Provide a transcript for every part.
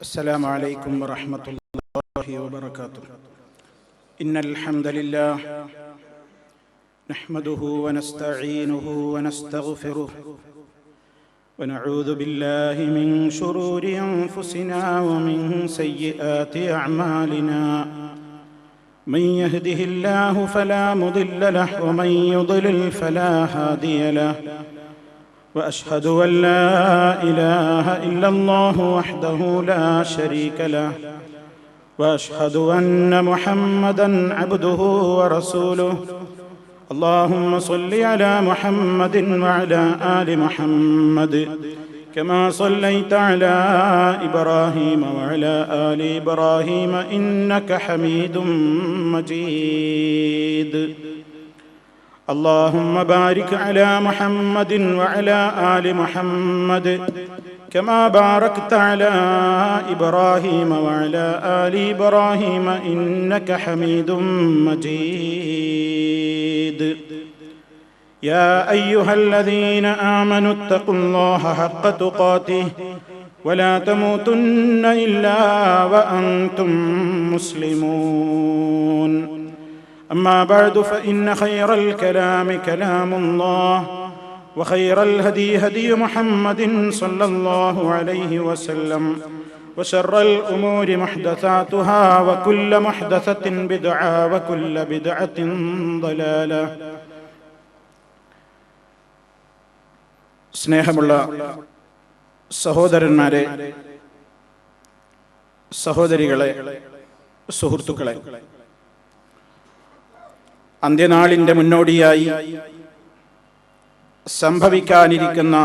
السلام عليكم ورحمة الله وبركاته. إن الحمد لله نحمده ونستعينه ونستغفره ونعوذ بالله من شرور أنفسنا ومن سيئات أعمالنا. من يهده الله فلا مضل له ومن يضلل فلا هادي له. وأشهد أن لا إله إلا الله وحده لا شريك له. وأشهد أن محمدًا عبده ورسوله. اللهم صل على محمد وعلى آل محمد كما صليت على إبراهيم وعلى آل إبراهيم إنك حميد مجيد. اللهم بارك على محمد وعلى آل محمد كما باركت على إبراهيم وعلى آل إبراهيم إنك حميد مجيد. يا أيها الذين آمنوا اتقوا الله حق تقاته ولا تموتن إلا وأنتم مسلمون. أما بعد فإن خير الكلام كلام الله وخير الهدي هدي محمد صلى الله عليه وسلم وشر الأمور محدثاتها وكل محدثة بدعة وكل بدعة ضلالة. സ്നേഹമുള്ള സഹോദരന്മാരെ, സഹോദരികളെ, സുഹൃത്തുക്കളെ, അന്ത്യനാളിൻ്റെ മുന്നോടിയായി സംഭവിക്കാനിരിക്കുന്ന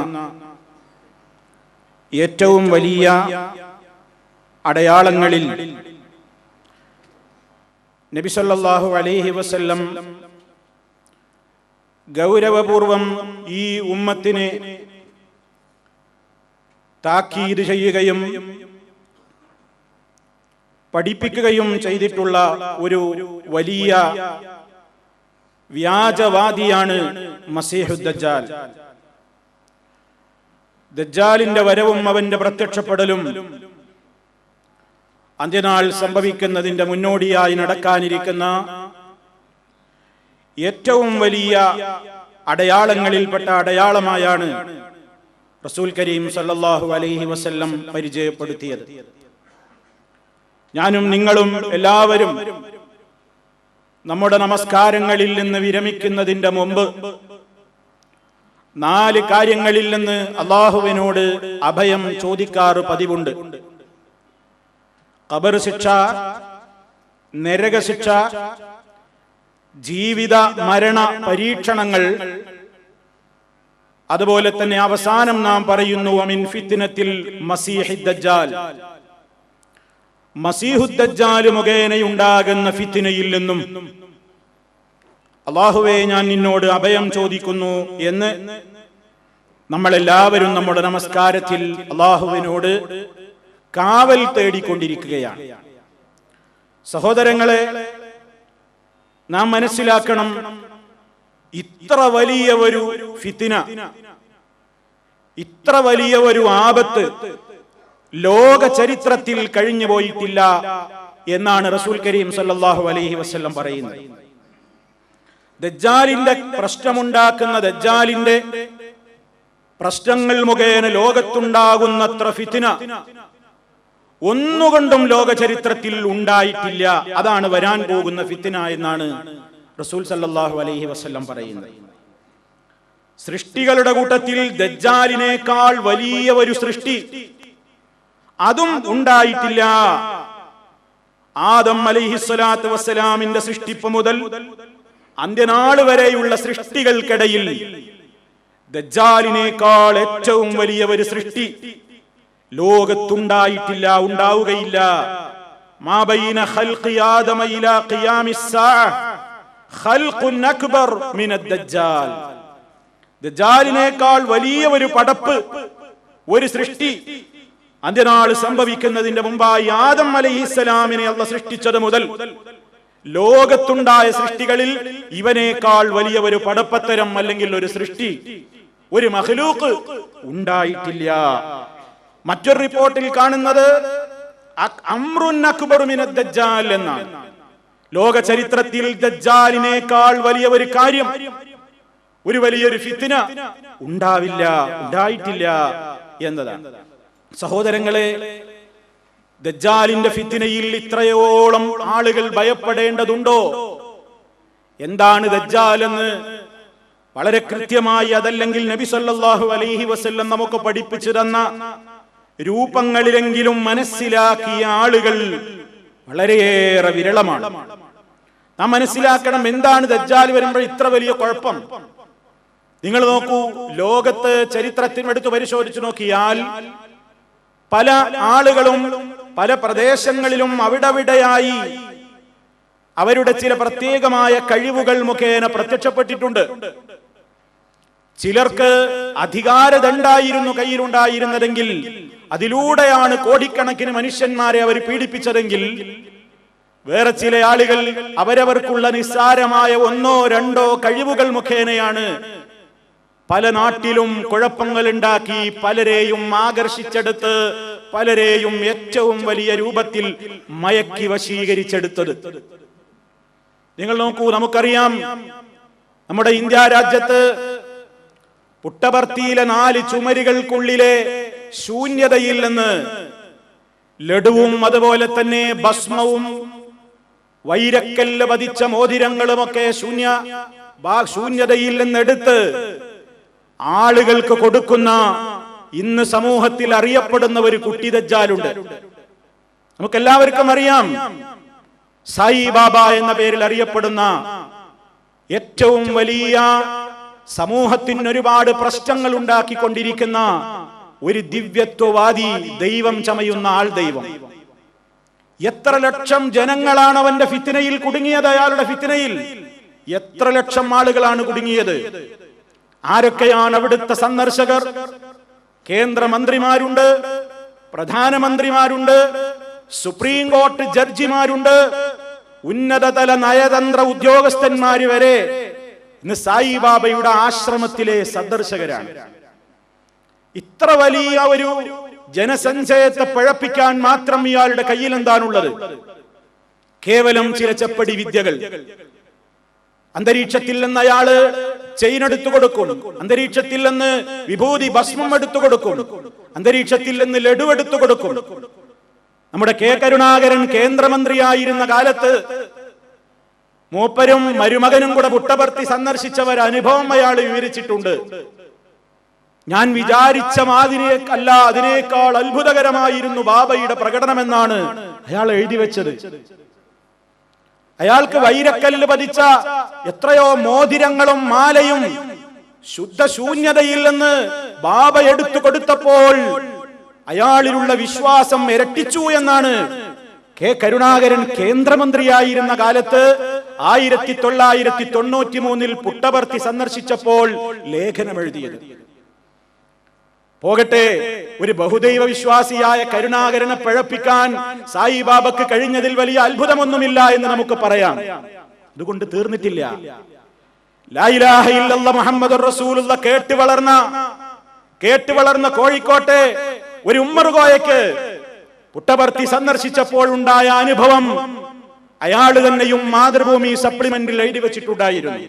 ഏറ്റവും വലിയ അടയാളങ്ങളിൽ നബി സല്ലല്ലാഹു അലൈഹി വസല്ലം ഗൗരവപൂർവം ഈ ഉമ്മത്തിനെ താക്കീത് ചെയ്യുകയും പഠിപ്പിക്കുകയും ചെയ്തിട്ടുള്ള ഒരു വലിയ വ്യാജവാദിയാണ് മസീഹുദ് ദജ്ജാൽ. ദജ്ജാലിന്റെ വരവും അവന്റെ പ്രത്യക്ഷപ്പെടലും അന്ത്യനാൾ സംഭവിക്കുന്നതിന്റെ മുന്നോടിയായി നടക്കാനിരിക്കുന്ന ഏറ്റവും വലിയ അടയാളങ്ങളിൽപ്പെട്ട അടയാളമായാണ് റസൂൽ കരീം സല്ലല്ലാഹു അലൈഹി വസല്ലം പരിചയപ്പെടുത്തിയത്. ഞാനും നിങ്ങളും എല്ലാവരും നമ്മുടെ നമസ്കാരങ്ങളിൽ നിന്ന് വിരമിക്കുന്നതിന്റെ മുമ്പ് 4 കാര്യങ്ങളിൽ നിന്ന് അല്ലാഹുവിനോട് അഭയം ചോദിക്കാറ് പതിവുണ്ട്. ഖബർ ശിക്ഷ, നരകശിക്ഷ, ജീവിത മരണ പരീക്ഷണങ്ങൾ, അതുപോലെ തന്നെ അവസാനം നാം പറയുന്നു വമിൻ ഫിത്നത്തിൽ മസീഹിദ് ദജ്ജാൽ, മസീഹുദ് ദജ്ജാൽ മുഖേനയുണ്ടാകുന്ന ഫിത്നയിൽ നിന്നും അല്ലാഹുവേ ഞാൻ നിന്നോട് അഭയം ചോദിക്കുന്നു എന്ന് നമ്മളെല്ലാവരും നമ്മുടെ നമസ്കാരത്തിൽ അല്ലാഹുവിനോട് കാവൽ തേടിക്കൊണ്ടിരിക്കുകയാണ്. സഹോദരങ്ങളെ, നാം മനസ്സിലാക്കണം, ഇത്ര വലിയ ഒരു ഫിത്ന, ഇത്ര വലിയ ഒരു ആപത്ത് ലോക ചരിത്രത്തിൽ കഴിഞ്ഞു പോയിട്ടില്ല എന്നാണ് റസൂൽ കരീം സല്ലല്ലാഹു അലൈഹി വസല്ലം പറയുന്നത്. ദജ്ജാലിന്റെ പ്രശ്നമുണ്ടാക്കുന്ന, ദജ്ജാലിന്റെ പ്രശ്നങ്ങൾ മുഖേന ലോകത്തുണ്ടാകുന്നത്ര ഫിത്ന ഒന്നുകൊണ്ടും ലോക ചരിത്രത്തിൽ ഉണ്ടായിട്ടില്ല. അതാണ് വരാൻ പോകുന്ന ഫിത്ന എന്നാണ് റസൂൽ സല്ലല്ലാഹു അലൈഹി വസല്ലം പറയുന്നത്. സൃഷ്ടികളുടെ കൂട്ടത്തിൽ ദജ്ജാലിനേക്കാൾ വലിയ ഒരു സൃഷ്ടി അതും ഉണ്ടായിട്ടില്ല. ആദം അലൈഹിസ്സലാത്തു വസ്സലാമിന്റെ സൃഷ്ടിപ്പ് മുതൽ അന്ത്യനാൾ വരെയുള്ള സൃഷ്ടികൾക്കിടയിൽ ദജ്ജാലിനേക്കാൾ ഏറ്റവും വലിയ ഒരു സൃഷ്ടി ലോകത്തുണ്ടായിട്ടില്ല, ഉണ്ടാവുകയില്ല. മാ ബൈന ഖൽഖി ആദമ ഇലാ ഖിയാമിസ് സാഅ ഖൽഖുൻ അക്ബർ മിനദ് ദജ്ജാൽ. ദജ്ജാലിനേക്കാൾ വലിയ ഒരു പടപ്പ്, ഒരു സൃഷ്ടി അന്ത്യനാൾ സംഭവിക്കുന്നതിന്റെ മുമ്പായി ആദം അലൈഹിസ്സലാമിനെ അല്ലാഹു സൃഷ്ടിച്ചത് മുതൽ ലോകത്തുണ്ടായ സൃഷ്ടികളിൽ ഇവനേക്കാൾ വലിയ ഒരു പടപ്പത്തരം അല്ലെങ്കിൽ ഒരു സൃഷ്ടി, ഒരു മഖ്ലൂഖ് ഉണ്ടായിട്ടില്ല. മറ്റൊരു റിപ്പോർട്ടിൽ കാണുന്നത് അംറുൻ അക്ബറു മിനദ് ദജ്ജാൽ എന്നാണ്. ലോക ചരിത്രത്തിൽ ദജ്ജാലിനേക്കാൾ വലിയ ഒരു കാര്യം, ഒരു വലിയൊരു ഫിത്ന ഉണ്ടായിട്ടില്ല എന്നതാണ്. സഹോദരങ്ങളെ, ദജ്ജാലിന്റെ ഫിത്നയിൽ ഇത്രയോളം ആളുകൾ ഭയപ്പെടേണ്ടതുണ്ടോ? എന്താണ് ദജ്ജാൽ എന്ന് വളരെ കൃത്യമായി, അതല്ലെങ്കിൽ നബി സല്ലല്ലാഹു അലൈഹി വസല്ലം നമുക്ക് പഠിപ്പിച്ചു തന്ന രൂപങ്ങളിലെങ്കിലും മനസ്സിലാക്കിയ ആളുകൾ വളരെയേറെ വിരളമാണ്. നാം മനസ്സിലാക്കണം, എന്താണ് ദജ്ജാൽ വരുമ്പോൾ ഇത്ര വലിയ കുഴപ്പം. നിങ്ങൾ നോക്കൂ, ലോകത്ത് ചരിത്രത്തിൽ എടുത്ത് പരിശോധിച്ചു നോക്കിയാൽ പല ആളുകളും പല പ്രദേശങ്ങളിലും അവിടെയായി അവരുടെ ചില പ്രത്യേകമായ കഴിവുകൾ മുഖേന പ്രത്യക്ഷപ്പെട്ടിട്ടുണ്ട്. ചിലർക്ക് അധികാരദണ്ഡായിരുന്നു കയ്യിലുണ്ടായിരുന്നതെങ്കിൽ അതിലൂടെയാണ് കോടിക്കണക്കിന് മനുഷ്യന്മാരെ അവർ പീഡിപ്പിച്ചതെങ്കിൽ, വേറെ ചില ആളുകൾ അവരവർക്കുള്ള നിസ്സാരമായ ഒന്നോ രണ്ടോ കഴിവുകൾ മുഖേനയാണ് പല നാട്ടിലും കുഴപ്പങ്ങൾ ഉണ്ടാക്കി പലരെയും ആകർഷിച്ചെടുത്ത് പലരെയും ഏറ്റവും വലിയ രൂപത്തിൽ മയക്കി വശീകരിച്ചെടുത്തത്. നിങ്ങൾ നോക്കൂ, നമുക്കറിയാം, നമ്മുടെ ഇന്ത്യ രാജ്യത്ത് പുട്ടപർത്തിയിലെ 4 ചുമരുകൾക്കുള്ളിലെ ശൂന്യതയിൽ നിന്ന് ലഡുവും അതുപോലെ തന്നെ ഭസ്മവും വൈരക്കല്ല് പതിച്ച മോതിരങ്ങളുമൊക്കെ ശൂന്യതയിൽ നിന്നെടുത്ത് ആളുകൾക്ക് കൊടുക്കുന്ന ഇന്ന് സമൂഹത്തിൽ അറിയപ്പെടുന്ന ഒരു കുട്ടി ദജ്ജാലുണ്ട്. നമുക്കെല്ലാവർക്കും അറിയാം, സായിബാബ എന്ന പേരിൽ അറിയപ്പെടുന്ന ഏറ്റവും വലിയ സമൂഹത്തിന് ഒരുപാട് പ്രശ്നങ്ങൾ ഉണ്ടാക്കിക്കൊണ്ടിരിക്കുന്ന ഒരു ദിവ്യത്വവാദി, ദൈവം ചമയുന്ന ആൾ ദൈവം. എത്ര ലക്ഷം ജനങ്ങളാണ് അവന്റെ ഫിത്നയിൽ കുടുങ്ങിയത്. അയാളുടെ ഫിത്നയിൽ എത്ര ലക്ഷം ആളുകളാണ് കുടുങ്ങിയത്. ആരൊക്കെയാണ് അവിടുത്തെ സന്ദർശകർ? കേന്ദ്രമന്ത്രിമാരുണ്ട്, പ്രധാനമന്ത്രിമാരുണ്ട്, സുപ്രീം കോടതി ജഡ്ജിമാരുണ്ട്, ഉന്നതതല നയതന്ത്ര ഉദ്യോഗസ്ഥന്മാര് വരെ ഇന്ന് സായിബാബയുടെ ആശ്രമത്തിലെ സന്ദർശകരാണ്. ഇത്ര വലിയ ഒരു ജനസഞ്ചയത്തെ പഴപ്പിക്കാൻ മാത്രം ഇയാളുടെ കയ്യിൽ എന്താണുള്ളത്? കേവലം ചില ചെപ്പടി വിദ്യകൾ. അന്തരീക്ഷത്തിൽ നിന്ന് അയാള് ചെയിൻ എടുത്തു കൊടുക്കും, അന്തരീക്ഷത്തിൽ നിന്ന് വിഭൂതി ഭസ്മം എടുത്തു കൊടുക്കും, അന്തരീക്ഷത്തിൽ നിന്ന് ലഡു എടുത്തു കൊടുക്കും. നമ്മുടെ കെ കരുണാകരൻ കേന്ദ്രമന്ത്രിയായിരുന്ന കാലത്ത് മൂപ്പരും മരുമകനും കൂടെ പുട്ടപർത്തി സന്ദർശിച്ചവർ അനുഭവം അയാൾ വിവരിച്ചിട്ടുണ്ട്. ഞാൻ വിചാരിച്ച മാതിരിയല്ല, അതിനേക്കാൾ അത്ഭുതകരമായിരുന്നു ബാബയുടെ പ്രകടനമെന്നാണ് അയാൾ എഴുതി വെച്ചത്. അയാൾക്ക് വൈരക്കല്ല് പതിച്ച എത്രയോ മോതിരങ്ങളും മാലയും ശുദ്ധ ശൂന്യതയിൽ നിന്ന് ബാബ എടുത്തു കൊടുത്തപ്പോൾ അയാളിലുള്ള വിശ്വാസം ഇരട്ടിച്ചു എന്നാണ് കെ കരുണാകരൻ കേന്ദ്രമന്ത്രിയായിരുന്ന കാലത്ത് 1993 പുട്ടപർത്തി സന്ദർശിച്ചപ്പോൾ ലേഖനം എഴുതിയത്. പോകട്ടെ, ഒരു ബഹുദൈവ വിശ്വാസിയായ കരുണാകരനെ പഴപ്പിക്കാൻ സായിബാബക്ക് കഴിഞ്ഞതിൽ വലിയ അത്ഭുതമൊന്നുമില്ല എന്ന് നമുക്ക് പറയാം. അതുകൊണ്ട് തീർന്നിട്ടില്ല. ലാ ഇലാഹ ഇല്ലല്ലാഹ് മുഹമ്മദുർ റസൂലുള്ളാഹ് കേട്ട് വളർന്ന കോഴിക്കോട്ടെ ഒരു ഉമ്മർ കോയക്ക് പുട്ടപർത്തി സന്ദർശിച്ചപ്പോൾ ഉണ്ടായ അനുഭവം അയാൾ തന്നെയും മാതൃഭൂമി സപ്ലിമെന്റിൽ എഴുതി വെച്ചിട്ടുണ്ടായിരുന്നു.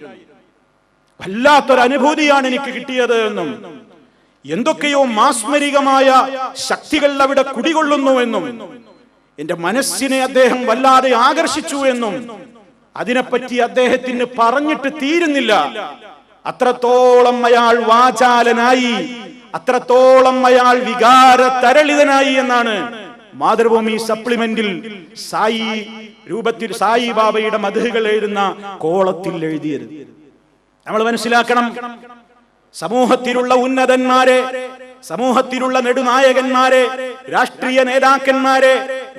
വല്ലാത്തൊരു അനുഭൂതിയാണ് എനിക്ക് കിട്ടിയത് എന്നും എന്തൊക്കെയോ മാസ്മരികമായ ശക്തികൾ അവിടെ കുടികൊള്ളുന്നു എന്നും എന്റെ മനസ്സിനെ അദ്ദേഹം വല്ലാതെ ആകർഷിച്ചു എന്നും അതിനെപ്പറ്റി അദ്ദേഹത്തിന് പറഞ്ഞിട്ട് തീരുന്നില്ല. അത്രത്തോളം അയാൾ വാചാലനായി, അത്രത്തോളം അയാൾ വികാര തരളിതനായി എന്നാണ് മാതൃഭൂമി സപ്ലിമെന്റിൽ സായി ബാബയുടെ മദ്ഹുകൾ എഴുതുന്ന കോളത്തിൽ എഴുതിയത്. നമ്മൾ മനസ്സിലാക്കണം, സമൂഹത്തിലുള്ള ഉന്നതന്മാരെ, സമൂഹത്തിലുള്ള നെടുനായകന്മാരെ, രാഷ്ട്രീയ നേതാക്കന്മാരെ,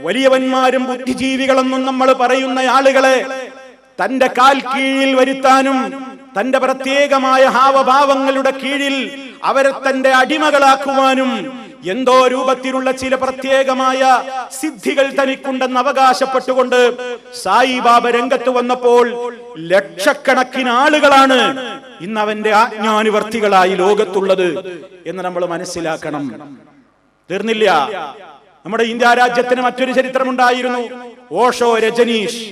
വലിയവന്മാരും ബുദ്ധിജീവികളെന്നും നമ്മൾ പറയുന്ന ആളുകളെ തന്റെ കാൽ കീഴിൽ വരുത്താനും തന്റെ പ്രത്യേകമായ ഹാവഭാവങ്ങളുടെ കീഴിൽ അവരെ തന്റെ അടിമകളാക്കുവാനും എന്തോ രൂപത്തിലുള്ള ചില പ്രത്യേകമായ സിദ്ധികൾ തനിക്കുണ്ടെന്ന് അവകാശപ്പെട്ടുകൊണ്ട് സായിബാബ രംഗത്ത് വന്നപ്പോൾ ലക്ഷക്കണക്കിന് ആളുകളാണ് ഇന്ന് അവന്റെ ആജ്ഞാനുവർത്തികളായി ലോകത്തുള്ളത് എന്ന് നമ്മൾ മനസ്സിലാക്കണം. തീർന്നില്ല. നമ്മുടെ ഇന്ത്യ രാജ്യത്തിന് മറ്റൊരു ചരിത്രമുണ്ടായിരുന്നു. ഓഷോ രജനീഷ്.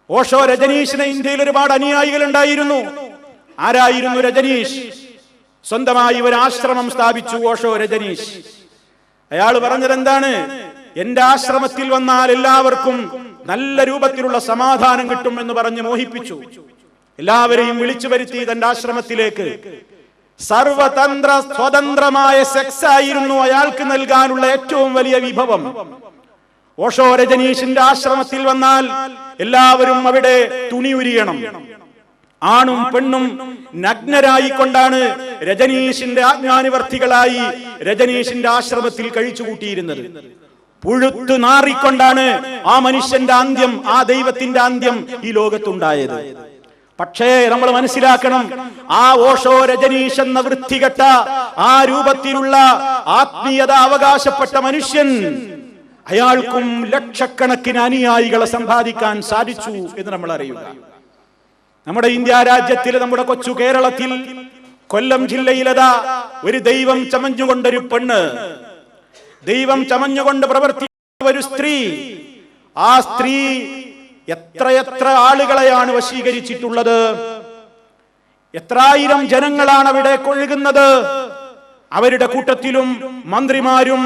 ഓഷോ രജനീഷിന് ഇന്ത്യയിൽ ഒരുപാട് അനുയായികൾ ഉണ്ടായിരുന്നു. ആരായിരുന്നു രജനീഷ്? സ്വന്തമായി ഒരു ആശ്രമം സ്ഥാപിച്ചു ഓഷോ രജനീഷ്. അയാൾ പറഞ്ഞത് എന്താണ്? എന്റെ ആശ്രമത്തിൽ വന്നാൽ എല്ലാവർക്കും നല്ല രൂപത്തിലുള്ള സമാധാനം കിട്ടും എന്ന് പറഞ്ഞ് മോഹിപ്പിച്ചു. എല്ലാവരെയും വിളിച്ചു വരുത്തി തന്റെ ആശ്രമത്തിലേക്ക്. സർവതന്ത്ര സ്വതന്ത്രമായ സെക്സ് ആയിരുന്നു അയാൾക്ക് നൽകാനുള്ള ഏറ്റവും വലിയ വിഭവം. ഓഷോ രജനീഷിന്റെ ആശ്രമത്തിൽ വന്നാൽ എല്ലാവരും അവിടെ തുണി ഉരിയണം. ആണും പെണ്ണും നഗ്നരായിക്കൊണ്ടാണ് രജനീഷിന്റെ ആജ്ഞാനുവർത്തികളായി രജനീഷിന്റെ ആശ്രമത്തിൽ കഴിച്ചുകൂട്ടിയിരുന്നത്. പുഴുത്തു നാറിക്കൊണ്ടാണ് ആ മനുഷ്യന്റെ അന്ത്യം, ആ ദൈവത്തിന്റെ അന്ത്യം ഈ ലോകത്തുണ്ടായത്. പക്ഷേ നമ്മൾ മനസ്സിലാക്കണം, ആ ഓഷോ രജനീഷ് എന്ന വൃത്തികെട്ട ആ രൂപത്തിലുള്ള ആത്മീയത അവകാശപ്പെട്ട മനുഷ്യൻ, അയാൾക്കും ലക്ഷക്കണക്കിന് അനുയായികളെ സമ്പാദിക്കാൻ സാധിച്ചു എന്ന് നമ്മൾ അറിയുക. നമ്മുടെ ഇന്ത്യ രാജ്യത്തിൽ, നമ്മുടെ കൊച്ചു കേരളത്തിൽ, കൊല്ലം ജില്ലയിലതാ ഒരു ദൈവം ചമഞ്ഞുകൊണ്ടൊരു പെണ്ണ്, ദൈവം ചമഞ്ഞുകൊണ്ട് പ്രവർത്തിക്കുന്ന ഒരു സ്ത്രീ. ആ സ്ത്രീ എത്രയെത്ര ആളുകളെയാണ് വശീകരിച്ചിട്ടുള്ളത്. എത്രായിരം ജനങ്ങളാണ് അവിടെ കൊഴുകുന്നത്. അവരുടെ കൂട്ടത്തിലും മന്ത്രിമാരും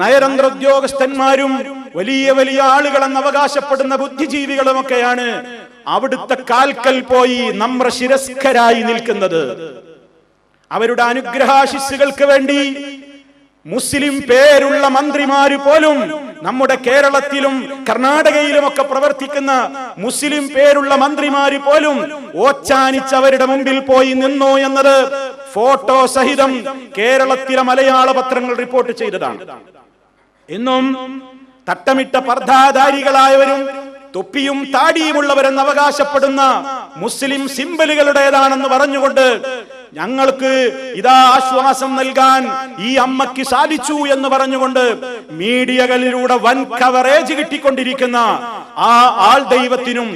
നയതന്ത്ര ഉദ്യോഗസ്ഥന്മാരും വലിയ വലിയ ആളുകളെന്ന് അവകാശപ്പെടുന്ന ബുദ്ധിജീവികളുമൊക്കെയാണ് അവിടുത്തെ കാൽക്കൽ പോയി നമ്രശിരസ്കരായി നിൽക്കുന്നത്. അവരുടെ അനുഗ്രഹാശിസ്സുകൾക്ക് വേണ്ടി മുസ്ലിം പേരുള്ള മന്ത്രിമാര് പോലും, നമ്മുടെ കേരളത്തിലും കർണാടകയിലുമൊക്കെ പ്രവർത്തിക്കുന്ന മുസ്ലിം പേരുള്ള മന്ത്രിമാര് പോലും ഓച്ചാനിച്ച് അവരുടെ മുമ്പിൽ പോയി നിന്നു എന്നത് ഫോട്ടോ സഹിതം കേരളത്തിലെ മലയാള പത്രങ്ങൾ റിപ്പോർട്ട് ചെയ്തതാണ്. ഇന്നും തട്ടമിട്ട പർദ്ദാധാരികളായവരും തൊപ്പിയും താടിയുമുള്ളവരെന്ന് അവകാശപ്പെടുന്ന മുസ്ലിം സിംബലുകളുടേതാണെന്ന് പറഞ്ഞുകൊണ്ട് ഞങ്ങൾക്ക് ഇതാ ആശ്വാസം നൽകാൻ ഈ അമ്മയ്ക്ക് സാധിച്ചു എന്ന് പറഞ്ഞുകൊണ്ട് മീഡിയകളിലൂടെ വൻ കവറേജ് കിട്ടിക്കൊണ്ടിരിക്കുന്ന ആ ആൾ ദൈവത്തിനും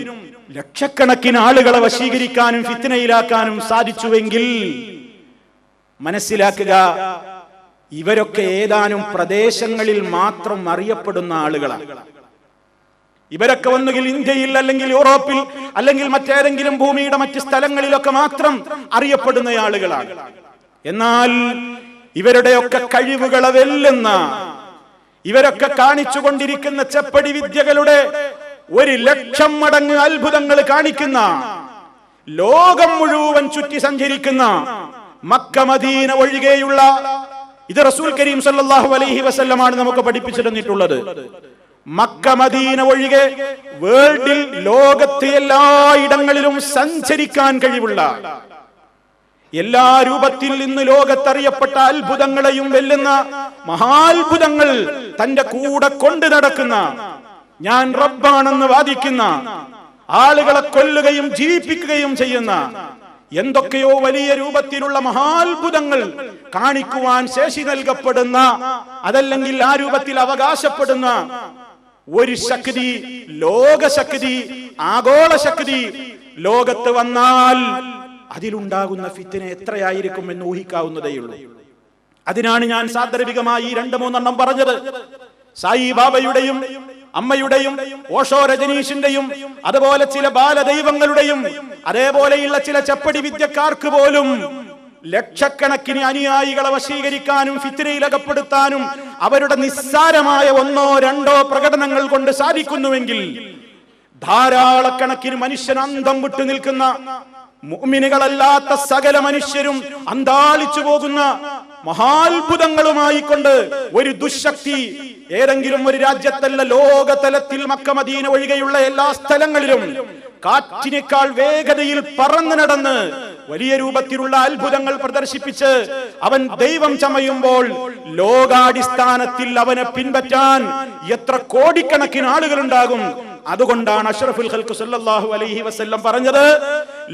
ലക്ഷക്കണക്കിന് ആളുകളെ വശീകരിക്കാനും ഫിത്നയിലാക്കാനും സാധിച്ചുവെങ്കിൽ മനസ്സിലാക്കുക, ഇവരൊക്കെ ഏതാനും പ്രദേശങ്ങളിൽ മാത്രം അറിയപ്പെടുന്ന ആളുകളാണ്. ഇവരൊക്കെ ഒന്നുകിൽ ഇന്ത്യയിൽ, അല്ലെങ്കിൽ യൂറോപ്പിൽ, അല്ലെങ്കിൽ മറ്റേതെങ്കിലും ഭൂമിയുടെ മറ്റ് സ്ഥലങ്ങളിലൊക്കെ മാത്രം അറിയപ്പെടുന്ന ആളുകളാണ്. എന്നാൽ ഇവരുടെയൊക്കെ കഴിവുകളെ വെല്ലുന്ന, ഇവരൊക്കെ കാണിച്ചുകൊണ്ടിരിക്കുന്ന ചെപ്പടി വിദ്യകളുടെ 1,00,000 മടങ്ങ് അത്ഭുതങ്ങൾ കാണിക്കുന്ന, ലോകം മുഴുവൻ ചുറ്റി സഞ്ചരിക്കുന്ന, മക്ക മദീന ഒഴികെയുള്ള, ഇത് റസൂൽ കരീം സല്ലല്ലാഹു അലൈഹി വസല്ലമാണ് നമുക്ക് പഠിപ്പിച്ചു തന്നിട്ടുള്ളത്. മക്ക മദീന ഒഴികെ വേൾഡിൽ, ലോകത്തെ എല്ലായിടങ്ങളിലും സഞ്ചരിക്കാൻ കഴിവുള്ള, എല്ലാ രൂപത്തിൽ ഇന്ന് ലോകത്തറിയപ്പെട്ട അത്ഭുതങ്ങളെയും വെല്ലുന്ന മഹാത്ഭുതങ്ങൾ തന്റെ കൂടെ കൊണ്ടു നടക്കുന്ന, ഞാൻ റബ്ബാണെന്ന് വാദിക്കുന്ന, ആളുകളെ കൊല്ലുകയും ജീവിപ്പിക്കുകയും ചെയ്യുന്ന, എന്തൊക്കെയോ വലിയ രൂപത്തിലുള്ള മഹാത്ഭുതങ്ങൾ കാണിക്കുവാൻ ശേഷി നൽകപ്പെടുന്ന, അതല്ലെങ്കിൽ ആ രൂപത്തിൽ അവകാശപ്പെടുന്ന ഒരു ശക്തി, ലോകശക്തി, ആഗോള ശക്തി ലോകത്ത് വന്നാൽ അതിലുണ്ടാകുന്ന ഫിത്ന എത്രയായിരിക്കും എന്ന് ഊഹിക്കാവുന്നതേയുള്ളൂ. അതിനാണ് ഞാൻ സാന്ദർഭികമായി 2-3 പറഞ്ഞത്. സായിബാബയുടെയും അമ്മയുടെയും ഓഷോ രജനീഷിന്റെയും അതുപോലെ ചില ബാലദൈവങ്ങളുടെയും അതേപോലെയുള്ള ചില ചപ്പടി വിദ്യക്കാർക്ക് പോലും ലക്ഷക്കണക്കിന് അനുയായികളെ വശീകരിക്കാനും ഫിത്നയിലകപ്പെടുത്താനും അവരുടെ നിസ്സാരമായ 1-2 പ്രകടനങ്ങൾ കൊണ്ട് സാധിക്കുന്നുവെങ്കിൽ, ധാരാളക്കണക്കിന് മനുഷ്യൻ അന്തം വിട്ടു നിൽക്കുന്ന, മുഅ്മിനുകളല്ലാത്ത സകല മനുഷ്യരും അന്താളിച്ചു പോകുന്ന മഹാത്ഭുതങ്ങളുമായി കൊണ്ട് ഒരു ദുശക്തി ഏതെങ്കിലും ഒരു രാജ്യത്തല്ല, ലോകതലത്തിൽ മക്ക മദീന ഒഴികെയുള്ള എല്ലാ സ്ഥലങ്ങളിലും കാറ്റിനേക്കാൾ വേഗതയിൽ പറന്നു നടന്ന് വലിയ രൂപത്തിലുള്ള അത്ഭുതങ്ങൾ പ്രദർശിപ്പിച്ച് അവൻ ദൈവം ചമയുമ്പോൾ ലോകാടിസ്ഥാനത്തിൽ അവനെ പിൻപറ്റാൻ എത്ര കോടിക്കണക്കിന് ആളുകൾ ഉണ്ടാകും. അതുകൊണ്ടാണ് അഷ്റഫുൽ ഖൽഖ് സല്ലല്ലാഹു അലൈഹി വസല്ലം പറഞ്ഞത്,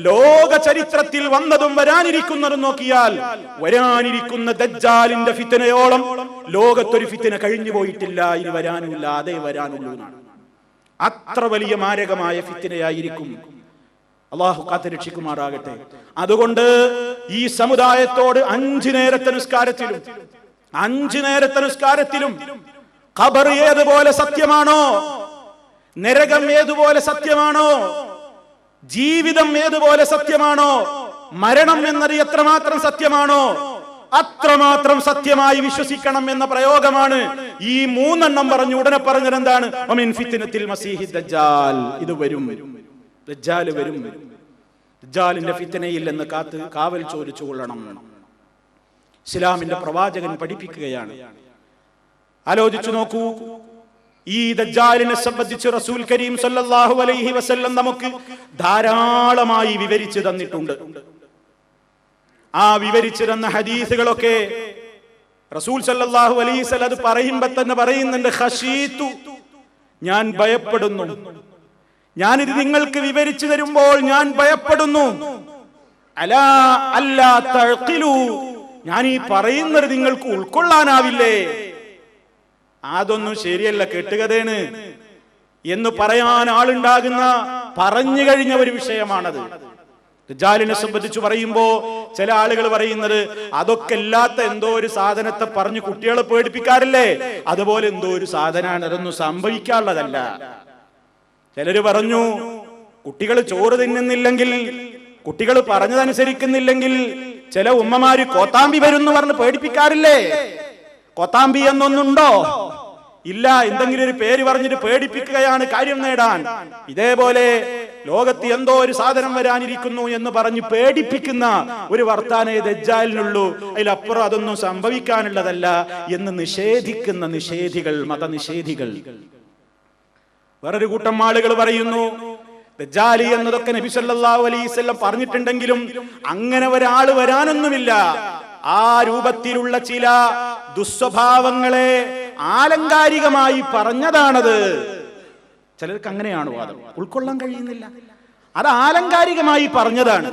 ലോക ചരിത്രത്തിൽ വന്നതും വരാനിരിക്കുന്നതും നോക്കിയാൽ വരാനിരിക്കുന്ന ദജ്ജാലിന്റെ ഫിത്നയോളം ലോകത്തൊരു ഫിത്ന കഴിഞ്ഞു പോയിട്ടില്ല, ഇനി വരാനില്ല, അതേ വരാനുള്ളൂ എന്നാണ്. അത്ര വലിയ മാരകമായ ഫിത്നയായിരിക്കും. അള്ളാഹു കാത്തുരക്ഷിക്കുമാറാകട്ടെ. അതുകൊണ്ട് ഈ സമുദായത്തോട് 5 നേരത്തെ നിസ്കാരത്തിലും ഖബർ ഏതുപോലെ സത്യമാണോ, നരകം ഏതുപോലെ സത്യമാണോ, ജീവിതം ഏതുപോലെ സത്യമാണോ, മരണം എന്നത് എത്രമാത്രം സത്യമാണോ അത്രമാത്രം സത്യമായി വിശ്വസിക്കണം എന്ന പ്രയോഗമാണ്. ഈ മൂന്നെണ്ണം പറഞ്ഞു ഉടനെ പറഞ്ഞത് എന്താണ്? വമിൻ ഫിത്നത്തിൽ മസീഹി ദജ്ജാൽ. ഇത് വരും, ദജ്ജാൽ വരും. ദജ്ജാലിന്റെ ഫിത്നയിൽ നിന്ന് കാവൽ ചോദിച്ചു കൊള്ളണം. ഇസ്ലാമിന്റെ പ്രവാചകൻ പഠിപ്പിക്കുകയാണ്. ആലോചിച്ചു നോക്കൂ, ഈ ദജ്ജാലിനെ സംബന്ധിച്ച് റസൂൽ കരീം സല്ലല്ലാഹു അലൈഹി വസല്ലം നമുക്ക് ധാരാളമായി വിവരിച്ചു തന്നിട്ടുണ്ട്. ആ വിവരിച്ചു തന്ന ഹദീസുകളൊക്കെ റസൂൽ സല്ലല്ലാഹു അലൈഹി വസല്ലം അത് പറയുമ്പോ തന്നെ പറയുന്നുണ്ട്, ഖശീതു, ഞാൻ ഭയപ്പെടുന്നു. ഞാനിത് നിങ്ങൾക്ക് വിവരിച്ചു തരുമ്പോൾ ഞാൻ ഭയപ്പെടുന്നു. അലാ അല്ലാ തഅഖിലു, ഞാൻ ഈ പറയുന്നത് നിങ്ങൾക്ക് ഉൾക്കൊള്ളാനാവില്ലേ? അതൊന്നും ശരിയല്ല, കെട്ടുകഥയാണ് എന്ന് പറയാൻ ആളുണ്ടാകുന്ന പറഞ്ഞു കഴിഞ്ഞ ഒരു വിഷയമാണത്. ദജ്ജാലിനെ സംബന്ധിച്ച് പറയുമ്പോ ചില ആളുകൾ പറയുന്നത് അതൊക്കെ അല്ലാത്ത എന്തോ ഒരു സാധനത്തെ പറഞ്ഞു കുട്ടികളെ പേടിപ്പിക്കാറില്ലേ, അതുപോലെ എന്തോ ഒരു സാധനമാണ്, അതൊന്നും സംഭവിക്കാനുള്ളതല്ല. ചിലര് പറഞ്ഞു കുട്ടികൾ ചോറ് തിന്നുന്നില്ലെങ്കിൽ, കുട്ടികൾ പറഞ്ഞതനുസരിക്കുന്നില്ലെങ്കിൽ ചില ഉമ്മമാര് കോത്താമ്പി വരുന്നു പറഞ്ഞ് പേടിപ്പിക്കാറില്ലേ? കോത്താമ്പി എന്നൊന്നുണ്ടോ? ഇല്ല, എന്തെങ്കിലും ഒരു പേര് പറഞ്ഞിട്ട് പേടിപ്പിക്കുകയാണ് കാര്യം നേടാൻ. ഇതേപോലെ ലോകത്ത് എന്തോ ഒരു സാധനം വരാനിരിക്കുന്നു എന്ന് പറഞ്ഞ് പേടിപ്പിക്കുന്ന ഒരു വർത്താനേ ദജ്ജാലിനുള്ളൂ, അതിലപ്പുറം അതൊന്നും സംഭവിക്കാനുള്ളതല്ല എന്ന് നിഷേധിക്കുന്ന നിഷേധികൾ, മതനിഷേധികൾ. വേറൊരു കൂട്ടം ആളുകൾ പറയുന്നു ദജ്ജാലി എന്നതൊക്കെ നബി സല്ലല്ലാഹു അലൈഹി വസല്ലം പറഞ്ഞിട്ടുണ്ടെങ്കിലും അങ്ങനെ ഒരാള് വരാനൊന്നുമില്ല. ആ രൂപത്തിലുള്ള ചില ദുസ്വഭാവങ്ങളെ ആലങ്കാരികമായി പറഞ്ഞതാണത്. ചിലർക്ക് അങ്ങനെയാണ് വാദം, ഉൾക്കൊള്ളാൻ കഴിയുന്നില്ല. അത് ആലങ്കാരികമായി പറഞ്ഞതാണ്.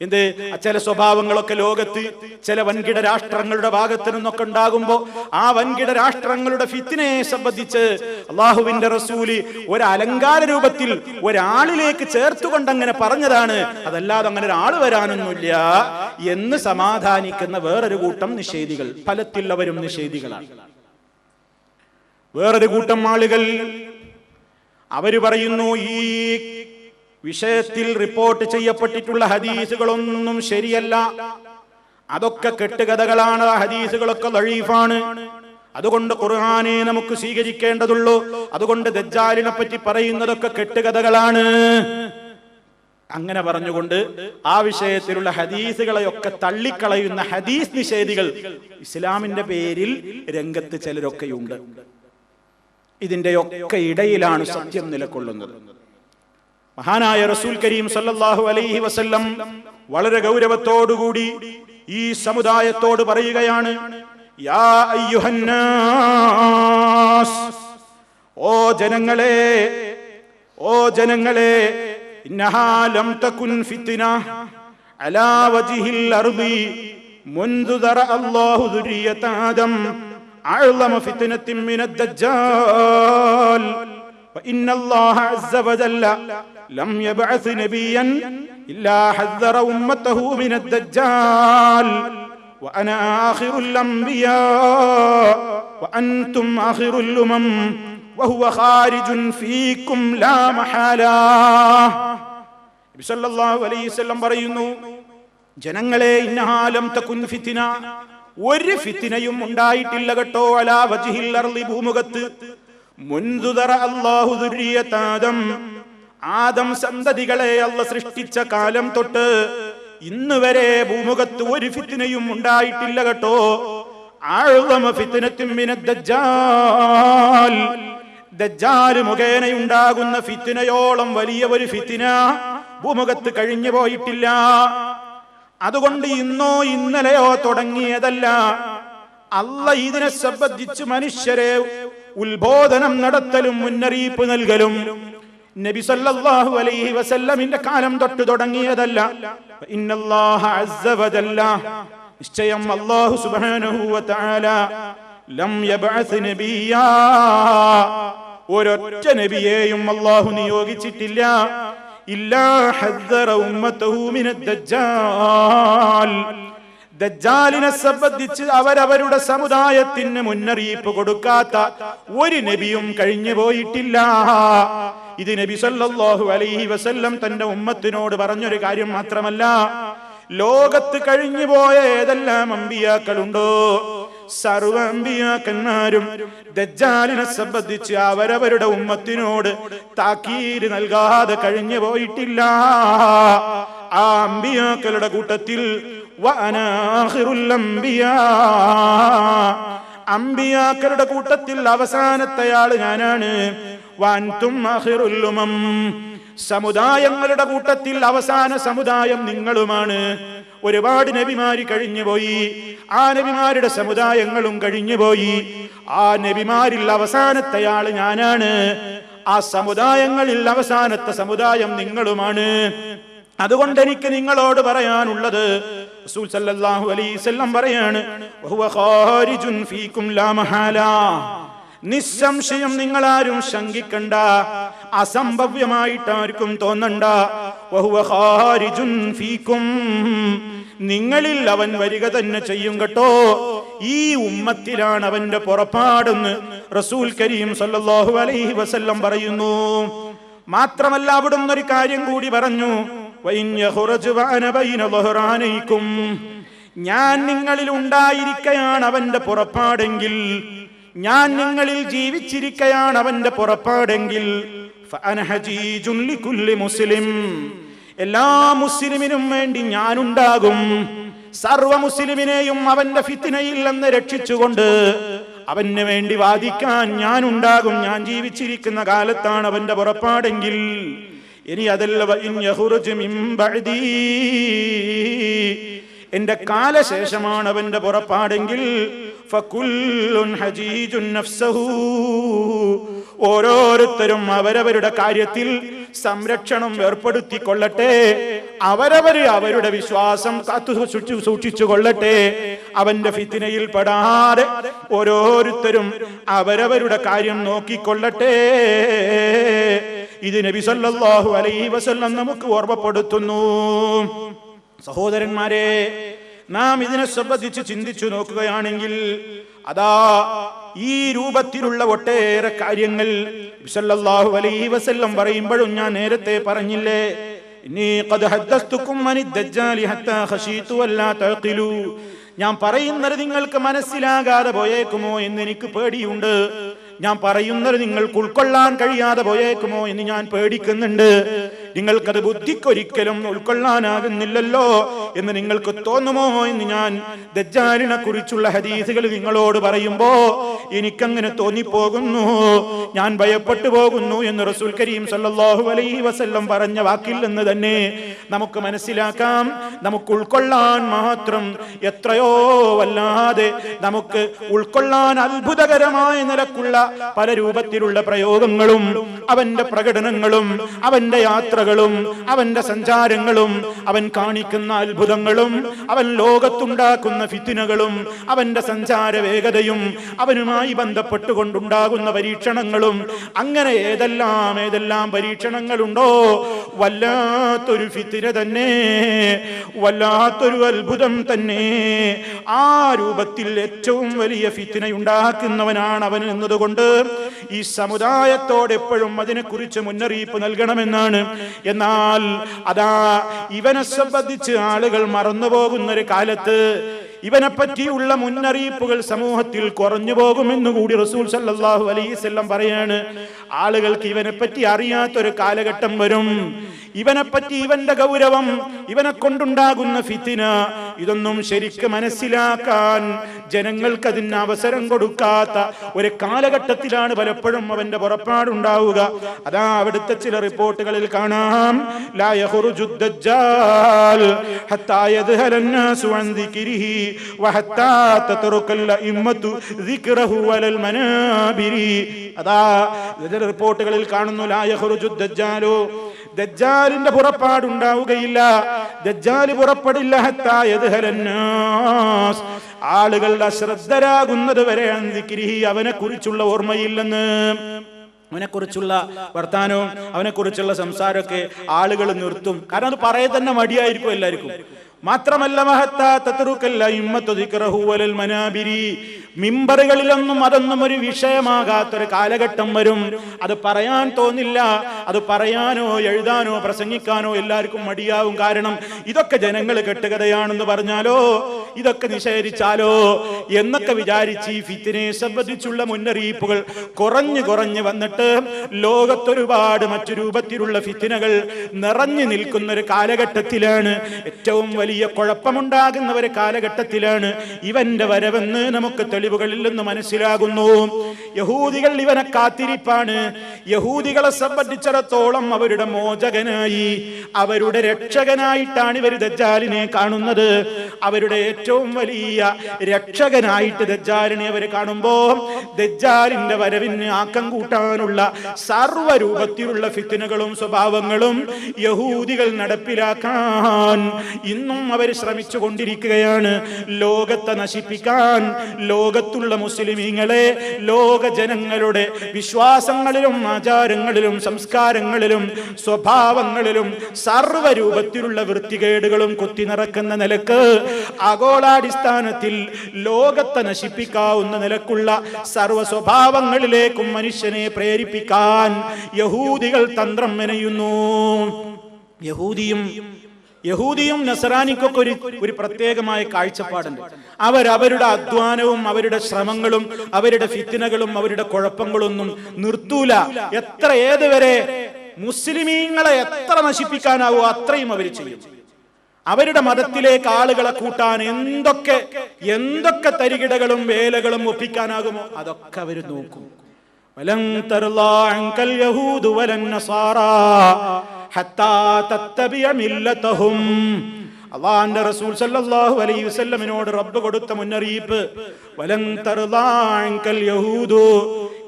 എന്ത് ചില സ്വഭാവങ്ങളൊക്കെ ലോകത്ത് ചില വൻകിട രാഷ്ട്രങ്ങളുടെ ഭാഗത്ത് നിന്നൊക്കെ ഉണ്ടാകുമ്പോ ആ വൻകിട രാഷ്ട്രങ്ങളുടെ ഫിത്നയെ സംബന്ധിച്ച് അള്ളാഹുവിന്റെ റസൂല് ഒരു അലങ്കാര രൂപത്തിൽ ഒരാളിലേക്ക് ചേർത്തുകൊണ്ട് അങ്ങനെ പറഞ്ഞതാണ്, അതല്ലാതെ അങ്ങനെ ഒരാൾ വരാനൊന്നുമില്ല എന്ന് സമാധാനിക്കുന്ന വേറൊരു കൂട്ടം നിഷേധികൾ. ഫലത്തിലുള്ളവരും നിഷേധികളാണ്. വേറൊരു കൂട്ടം ആളുകൾ അവര് പറയുന്നു ഈ വിഷയത്തിൽ റിപ്പോർട്ട് ചെയ്യപ്പെട്ടിട്ടുള്ള ഹദീസുകളൊന്നും ശരിയല്ല, അതൊക്കെ കെട്ടുകഥകളാണ്, ആ ഹദീസുകളൊക്കെ ദഈഫാണ്, അതുകൊണ്ട് ഖുർആനെ നമുക്ക് സ്വീകരിക്കേണ്ടതുള്ളൂ, അതുകൊണ്ട് ദജ്ജാലിനെ പറ്റി പറയുന്നതൊക്കെ കെട്ടുകഥകളാണ്. അങ്ങനെ പറഞ്ഞുകൊണ്ട് ആ വിഷയത്തിലുള്ള ഹദീസുകളെയൊക്കെ തള്ളിക്കളയുന്ന ഹദീസ് നിഷേധികൾ ഇസ്ലാമിന്റെ പേരിൽ രംഗത്ത് ചിലരൊക്കെയുണ്ട്. ഇതിന്റെയൊക്കെ ഇടയിലാണ് സത്യം നിലകൊള്ളുന്നത്. മഹാനായ റസൂൽ കരീം സല്ലല്ലാഹു അലൈഹി വസല്ലം വളരെ ഗൗരവത്തോടുകൂടി ഈ സമുദായത്തോട് പറയുകയാണ്, യാ അയ്യുഹന്നാസ്, ഓ ജനങ്ങളെ, ഓ ജനങ്ങളെ, ഇന്നഹാ ലം തകുൻ ഫിത്ന അലാ വജ്ഹിൽ അർദി മുൻദു ദറ അല്ലാഹു ദുരിയത ആദം അഅ്ളമ ഫിത്നത്തിൻ മിനദ് ദജ്ജാൽ وإن الله عز وجل لم يبعث نبيا إلا حذر أمته من الدجال وأنا آخر الأنبياء وأنتم آخر الأمم وهو خارج فيكم لا محالة. നബി സല്ലല്ലാഹു അലൈഹി വസല്ലം പറയുന്നു, ജനങ്ങളെ, ഇന്നഹാ ലം തകുൻ ഫിത്ന, ഒരു ഫിത്നയും ഉണ്ടായിട്ടില്ല കേട്ടോ, അലാ വജ്ഹിൽ അർളി, ഭൂമുഖത്ത്, മുൻദു ദറ അല്ലാഹു ദുരിയത ആദം, ആദം സന്തതികളെ അല്ലാഹു സൃഷ്ടിച്ച കാലം തൊട്ട് ഇന്ന് വരെ ഭൂമുഖത്ത് ഒരു ഫിത്നയും ഉണ്ടായിട്ടില്ല കേട്ടോ. അഅ്ളമ ഫിത്നത്തിൻ മിനദ് ദജ്ജാൽ, ദജ്ജാൽ മുഖേനയുണ്ടാകുന്ന ഫിത്നയോളം വലിയ ഒരു ഫിത്ന ഭൂമുഖത്ത് കഴിഞ്ഞു പോയിട്ടില്ല. അതുകൊണ്ട് ഇന്നോ ഇന്നലെയോ തുടങ്ങിയതല്ല. അല്ലാഹ് ഇതിനെ സംബന്ധിച്ച് മനുഷ്യരെ ഉത്ബോധനം നടത്തലും മുന്നറിയിപ്പ് നൽകലും നബി സല്ലല്ലാഹു അലൈഹി വസല്ലമിന്റെ കാലം തൊട്ട് തുടങ്ങിയതല്ല. ഇന്നല്ലാഹ അസ്സ വജല്ല, നിശ്ചയം അല്ലാഹു സുബ്ഹാനഹു വ തആല ലം യബ്അസ് നബിയാ, ഒരൊറ്റ നബിയെയും അല്ലാഹു നിയോഗിച്ചിട്ടില്ല. ഇല്ലാ ഹദ്ദറ ഉമ്മതഹു മിനദ് ദജ്ജാൽ, ദജ്ജാലിനെ സംബന്ധിച്ച് അവരവരുടെ സമുദായത്തിന് മുന്നറിയിപ്പ് കൊടുക്കാത്ത ഒരു നബിയും കഴിഞ്ഞു പോയിട്ടില്ല. ഇത് നബി സല്ലല്ലാഹു അലൈഹി വസല്ലം തന്റെ ഉമ്മത്തിനോട് പറഞ്ഞൊരു കാര്യം മാത്രമല്ല, ലോകത്ത് കഴിഞ്ഞു പോയ ഏതെല്ലാം അമ്പിയാക്കളുണ്ടോ സർവ അമ്പിയാക്കന്മാരും ദജ്ജാലിനെ സംബന്ധിച്ച് അവരവരുടെ ഉമ്മത്തിനോട് താക്കീര് നൽകാതെ കഴിഞ്ഞു പോയിട്ടില്ല. ആ അമ്പിയാക്കളുടെ കൂട്ടത്തിൽ വഅനാ ആഖിറുൽ അംബിയാ, അമ്പിയാക്കളുടെ കൂട്ടത്തിൽ അവസാനത്തെയാള് ഞാനാണ്. വഅൻതും ആഖിറുൽ ഉമം, സമുദായങ്ങളുടെ കൂട്ടത്തിൽ അവസാന സമുദായം നിങ്ങളുമാണ്. ഒരുപാട് നബിമാര് കഴിഞ്ഞുപോയി, ആ നബിമാരുടെ സമുദായങ്ങളും കഴിഞ്ഞുപോയി. ആ നബിമാരിൽ അവസാനത്തെയാള് ഞാനാണ്. ആ സമുദായങ്ങളിൽ അവസാനത്തെ സമുദായം നിങ്ങളുമാണ്. അതുകൊണ്ട് എനിക്ക് നിങ്ങളോട് പറയാനുള്ളത്, റസൂൽ സല്ലല്ലാഹു അലൈഹി വസല്ലം പറയാണ്, വഹുവ ഖാരിജുൻ ഫീകും ലാ മഹാലാ, നിസ്സംശയം നിങ്ങളാരും ശങ്കിക്കണ്ട, അസംഭവ്യമായിട്ടാർക്കും തോന്നണ്ട. വഹുവ ഖാരിജുൻ ഫീകും, നിങ്ങളിൽ അവൻ വരിക തന്നെ ചെയ്യും കേട്ടോ. ഈ ഉമ്മത്തിലാണ് അവന്റെ പുറപ്പാടെന്ന് റസൂൽ കരീം സല്ലല്ലാഹു അലൈഹി വസല്ലം പറയുന്നു. മാത്രമല്ല അവിടുന്ന് ഒരു കാര്യം കൂടി പറഞ്ഞു, ഞാൻ നിങ്ങളിൽ ഉണ്ടായിരിക്കയാണ് അവന്റെ പുറപ്പാടെങ്കിൽ, ഞാൻ നിങ്ങളിൽ ജീവിച്ചിരിക്കയാണ് അവന്റെ പുറപ്പാടെങ്കിൽ, മുസ്ലിം, എല്ലാ മുസ്ലിമിനും വേണ്ടി ഞാനുണ്ടാകും. സർവ മുസ്ലിമിനെയും അവന്റെ ഫിത്നയിൽ നിന്ന് രക്ഷിച്ചുകൊണ്ട് അവന് വേണ്ടി വാദിക്കാൻ ഞാനുണ്ടാകും. ഞാൻ ജീവിച്ചിരിക്കുന്ന കാലത്താണ് അവന്റെ പുറപ്പാടെങ്കിൽ. ഇനി അതല്ല, എന്റെ കാലശേഷമാണ് അവന്റെ പുറപ്പാടെങ്കിൽ, ഓരോരുത്തരും അവരവരുടെ കാര്യത്തിൽ സംരക്ഷണം ഏർപ്പെടുത്തിക്കൊള്ളട്ടെ, അവരവരുടെ വിശ്വാസം കാത്തു സൂക്ഷിച്ചു കൊള്ളട്ടെ. അവന്റെ ഫിത്നയിൽ പെടാതെ ഓരോരുത്തരും അവരവരുടെ കാര്യം നോക്കിക്കൊള്ളട്ടെ. ഇത് നബി സല്ലല്ലാഹു അലൈഹി വസല്ലം നമുക്ക് ഓർമ്മപ്പെടുത്തുന്നു. സഹോദരന്മാരെ, നാം ഇതിനെ സംബന്ധിച്ച് ചിന്തിച്ചു നോക്കുകയാണെങ്കിൽ അതാ ഈ രൂപത്തിലുള്ള ഒട്ടേറെ കാര്യങ്ങൾ സല്ലല്ലാഹു അലൈഹി വസല്ലം പറയുമ്പോഴും ഞാൻ നേരത്തെ പറഞ്ഞില്ലേ, ഇന്നീ ഖദ് ഹദ്ദസ്തുകും അനിദ് ദജ്ജാലി ഹത്താ ഖശീതു വല്ലാ തഖിലു, ഞാൻ പറയുന്നത് നിങ്ങൾക്ക് മനസ്സിലാകാതെ പോയേക്കുമോ എന്ന് എനിക്ക് പേടിയുണ്ട്. ഞാൻ പറയുന്നത് നിങ്ങൾക്ക് ഉൾക്കൊള്ളാൻ കഴിയാതെ പോയേക്കുമോ എന്ന് ഞാൻ പേടിക്കുന്നുണ്ട്. നിങ്ങൾക്കത് ബുദ്ധിക്കൊരിക്കലും ഉൾക്കൊള്ളാനാകുന്നില്ലല്ലോ എന്ന് നിങ്ങൾക്ക് തോന്നുമോ എന്ന് ഞാൻ ദജ്ജാലിനെ കുറിച്ചുള്ള ഹദീസുകൾ നിങ്ങളോട് പറയുമ്പോ എനിക്കങ്ങനെ തോന്നിപ്പോകുന്നു, ഞാൻ ഭയപ്പെട്ടു പോകുന്നു എന്ന് റസൂൽ കരീം സല്ലല്ലാഹു അലൈഹി വസല്ലം പറഞ്ഞ വാക്കിൽ നിന്ന് തന്നെ നമുക്ക് മനസ്സിലാക്കാം. നമുക്ക് ഉൾക്കൊള്ളാൻ മാത്രം എത്രയോ വല്ലാതെ നമുക്ക് ഉൾക്കൊള്ളാൻ അത്ഭുതകരമായ നിലക്കുള്ള പല രൂപത്തിലുള്ള പ്രയോഗങ്ങളും അവന്റെ പ്രകടനങ്ങളും അവന്റെ യാത്രകളും അവന്റെ സഞ്ചാരങ്ങളും അവൻ കാണിക്കുന്ന അത്ഭുതങ്ങളും അവൻ ലോകത്തുണ്ടാക്കുന്ന ഫിത്നകളും അവന്റെ സഞ്ചാര വേഗതയും അവനുമായി ബന്ധപ്പെട്ടുകൊണ്ടുണ്ടാകുന്ന പരീക്ഷണങ്ങളും, അങ്ങനെ ഏതെല്ലാം പരീക്ഷണങ്ങളുണ്ടോ, വല്ലാത്തൊരു ഫിത്ന തന്നെ, വല്ലാത്തൊരു അത്ഭുതം തന്നെ. ആ രൂപത്തിൽ ഏറ്റവും വലിയ ഫിത്നയുണ്ടാക്കുന്നവനാണ് അവൻ എന്നതുകൊണ്ട് ഈ സമുദായത്തോട് എപ്പോഴും അതിനെക്കുറിച്ച് മുന്നറിയിപ്പ് നൽകണമെന്നാണ്. എന്നാൽ അതാ ഇവനെ സംബന്ധിച്ച് ആളുകൾ മറന്നുപോകുന്ന ഒരു കാലത്ത് ഇവനെ പറ്റിയുള്ള മുന്നറിയിപ്പുകൾ സമൂഹത്തിൽ കുറഞ്ഞു പോകുമെന്ന് കൂടി റസൂൽ സല്ലല്ലാഹു അലൈഹി വസല്ലം പറയാണ്. ആളുകൾക്ക് ഇവനെ പറ്റി അറിയാത്തൊരു കാലഘട്ടം വരും. ഇവനെപ്പറ്റി, ഇവന്റെ ഗൗരവം, ഇവനെ കൊണ്ടുണ്ടാകുന്ന ഫിത്ന, ഇതൊന്നും ശരിക്ക് മനസ്സിലാക്കാൻ ജനങ്ങൾക്ക് അതിന് അവസരം കൊടുക്കാത്ത ഒരു കാലഘട്ടത്തിലാണ് പലപ്പോഴും അവന്റെ പുറപ്പാടുണ്ടാവുക. അതാ അവിടുത്തെ ചില റിപ്പോർട്ടുകളിൽ കാണാം, ലാ യഖ്റുജു ദജ്ജാൽ ഹത്താ യദ്ഹല അന്നാസു അൻ ദിക്രിഹി വഹത്താ തത്റുകൽ ഇമ്മതു ദിക്റഹു വലൽ മനാബിരി. അതാ ചില റിപ്പോർട്ടുകളിൽ കാണുന്നു, ലാ യഖ്റുജു ദജ്ജാലു, ദജ്ജാലിന്റെ പുറപ്പാടുണ്ടാവുകയില്ല, ദജ്ജാല് പുറപ്പെടില്ല, ഹത്താ യദ്ഹലന്നാസ്, ആളുകൾ അശ്രദ്ധരാകുന്നത് വരെ അൻദിക്രിഹി, അവനെ കുറിച്ചുള്ള ഓർമ്മയില്ലെന്ന്. അവനെക്കുറിച്ചുള്ള വർത്താനവും അവനെക്കുറിച്ചുള്ള സംസാരമൊക്കെ ആളുകൾ നിർത്തും. കാരണം അത് പറയാൻ തന്നെ മടിയായിരിക്കും എല്ലാവർക്കും. മാത്രമല്ല മിമ്പറുകളിലൊന്നും അതൊന്നും ഒരു വിഷയമാകാത്തൊരു കാലഘട്ടം വരും. അത് പറയാൻ തോന്നില്ല, അത് പറയാനോ എഴുതാനോ പ്രസംഗിക്കാനോ എല്ലാവർക്കും മടിയാവും. കാരണം ഇതൊക്കെ ജനങ്ങൾ കെട്ടുകഥയാണെന്ന് പറഞ്ഞാലോ, ഇതൊക്കെ നിഷേധിച്ചാലോ എന്നൊക്കെ വിചാരിച്ച് ഈ ഫിത്തിനെ സംബന്ധിച്ചുള്ള മുന്നറിയിപ്പുകൾ കുറഞ്ഞു വന്നിട്ട് ലോകത്തൊരുപാട് മറ്റു രൂപത്തിലുള്ള ഫിത്തിനകൾ നിറഞ്ഞു നിൽക്കുന്ന ഒരു കാലഘട്ടത്തിലാണ്, ഏറ്റവും വലിയ കുഴപ്പമുണ്ടാകുന്ന ഒരു കാലഘട്ടത്തിലാണ് ഇവന്റെ വരവെന്ന് നമുക്ക് തെളിവുകളിൽ നിന്ന് മനസ്സിലാകുന്നു. യഹൂദികൾ ഇവനെ കാത്തിരിപ്പാണ്. യഹൂദികളെ സംബന്ധിച്ചിടത്തോളം അവരുടെ മോചകനായി, അവരുടെ രക്ഷകനായിട്ടാണ് ഇവർ ദജ്ജാലിനെ കാണുന്നത്. അവരുടെ ഏറ്റവും വലിയ രക്ഷകനായിട്ട് ദജ്ജാലിനെ അവർ കാണുമ്പോ ദജ്ജാലിന്റെ വരവിന് ആക്കം കൂട്ടാനുള്ള സർവ്വരൂപത്തിലുള്ള ഫിത്നകളും സ്വഭാവങ്ങളും യഹൂദികൾ നടപ്പിലാക്കാൻ ഇന്നും അവർ ശ്രമിച്ചു കൊണ്ടിരിക്കുകയാണ്. ലോകത്തെ നശിപ്പിക്കാൻ, ലോകത്തുള്ള മുസ്ലിമീങ്ങളെ, ലോക ജനങ്ങളുടെ വിശ്വാസങ്ങളിലും ആചാരങ്ങളിലും സംസ്കാരങ്ങളിലും സ്വഭാവങ്ങളിലും സർവ്വരൂപത്തിലുള്ള വൃത്തികേടുകളും കുത്തി നിറക്കുന്ന നിലക്ക് ആഗോളാടിസ്ഥാനത്തിൽ ലോകത്തെ നശിപ്പിക്കാവുന്ന നിലക്കുള്ള സർവ്വ സ്വഭാവങ്ങളിലേക്കും മനുഷ്യനെ പ്രേരിപ്പിക്കാൻ യഹൂദികൾ തന്ത്രം മെനയുന്നു. യഹൂദിയും നസറാനിക്കൊക്കെ ഒരു പ്രത്യേകമായ കാഴ്ചപ്പാടുണ്ട്. അവരുടെ അധ്വാനവും അവരുടെ ശ്രമങ്ങളും അവരുടെ ഫിത്നകളും അവരുടെ കുഴപ്പങ്ങളൊന്നും നിർത്തൂല. ഏതുവരെ മുസ്ലിമീങ്ങളെ എത്ര നശിപ്പിക്കാനാവോ അത്രയും അവർ ചെയ്യും. അവരുടെ മതത്തിലേക്ക് ആളുകളെ കൂട്ടാൻ എന്തൊക്കെ തരികിടകളും വേലകളും ഒപ്പിക്കാനാകുമോ അതൊക്കെ അവർ നോക്കും. വലൻ തർലാ അൻകൽ യഹൂദു വലൻ നസാറാ ഹത്താ തത്തബിയ മില്ലതഹും. അല്ലാഹുവിന്റെ റസൂൽ സല്ലല്ലാഹു അലൈഹി വസല്ലമിനോട് റബ്ബ് കൊടുത്ത മുന്നറിയിപ്പ്, വലൻ തർലാ അൻകൽ യഹൂദു,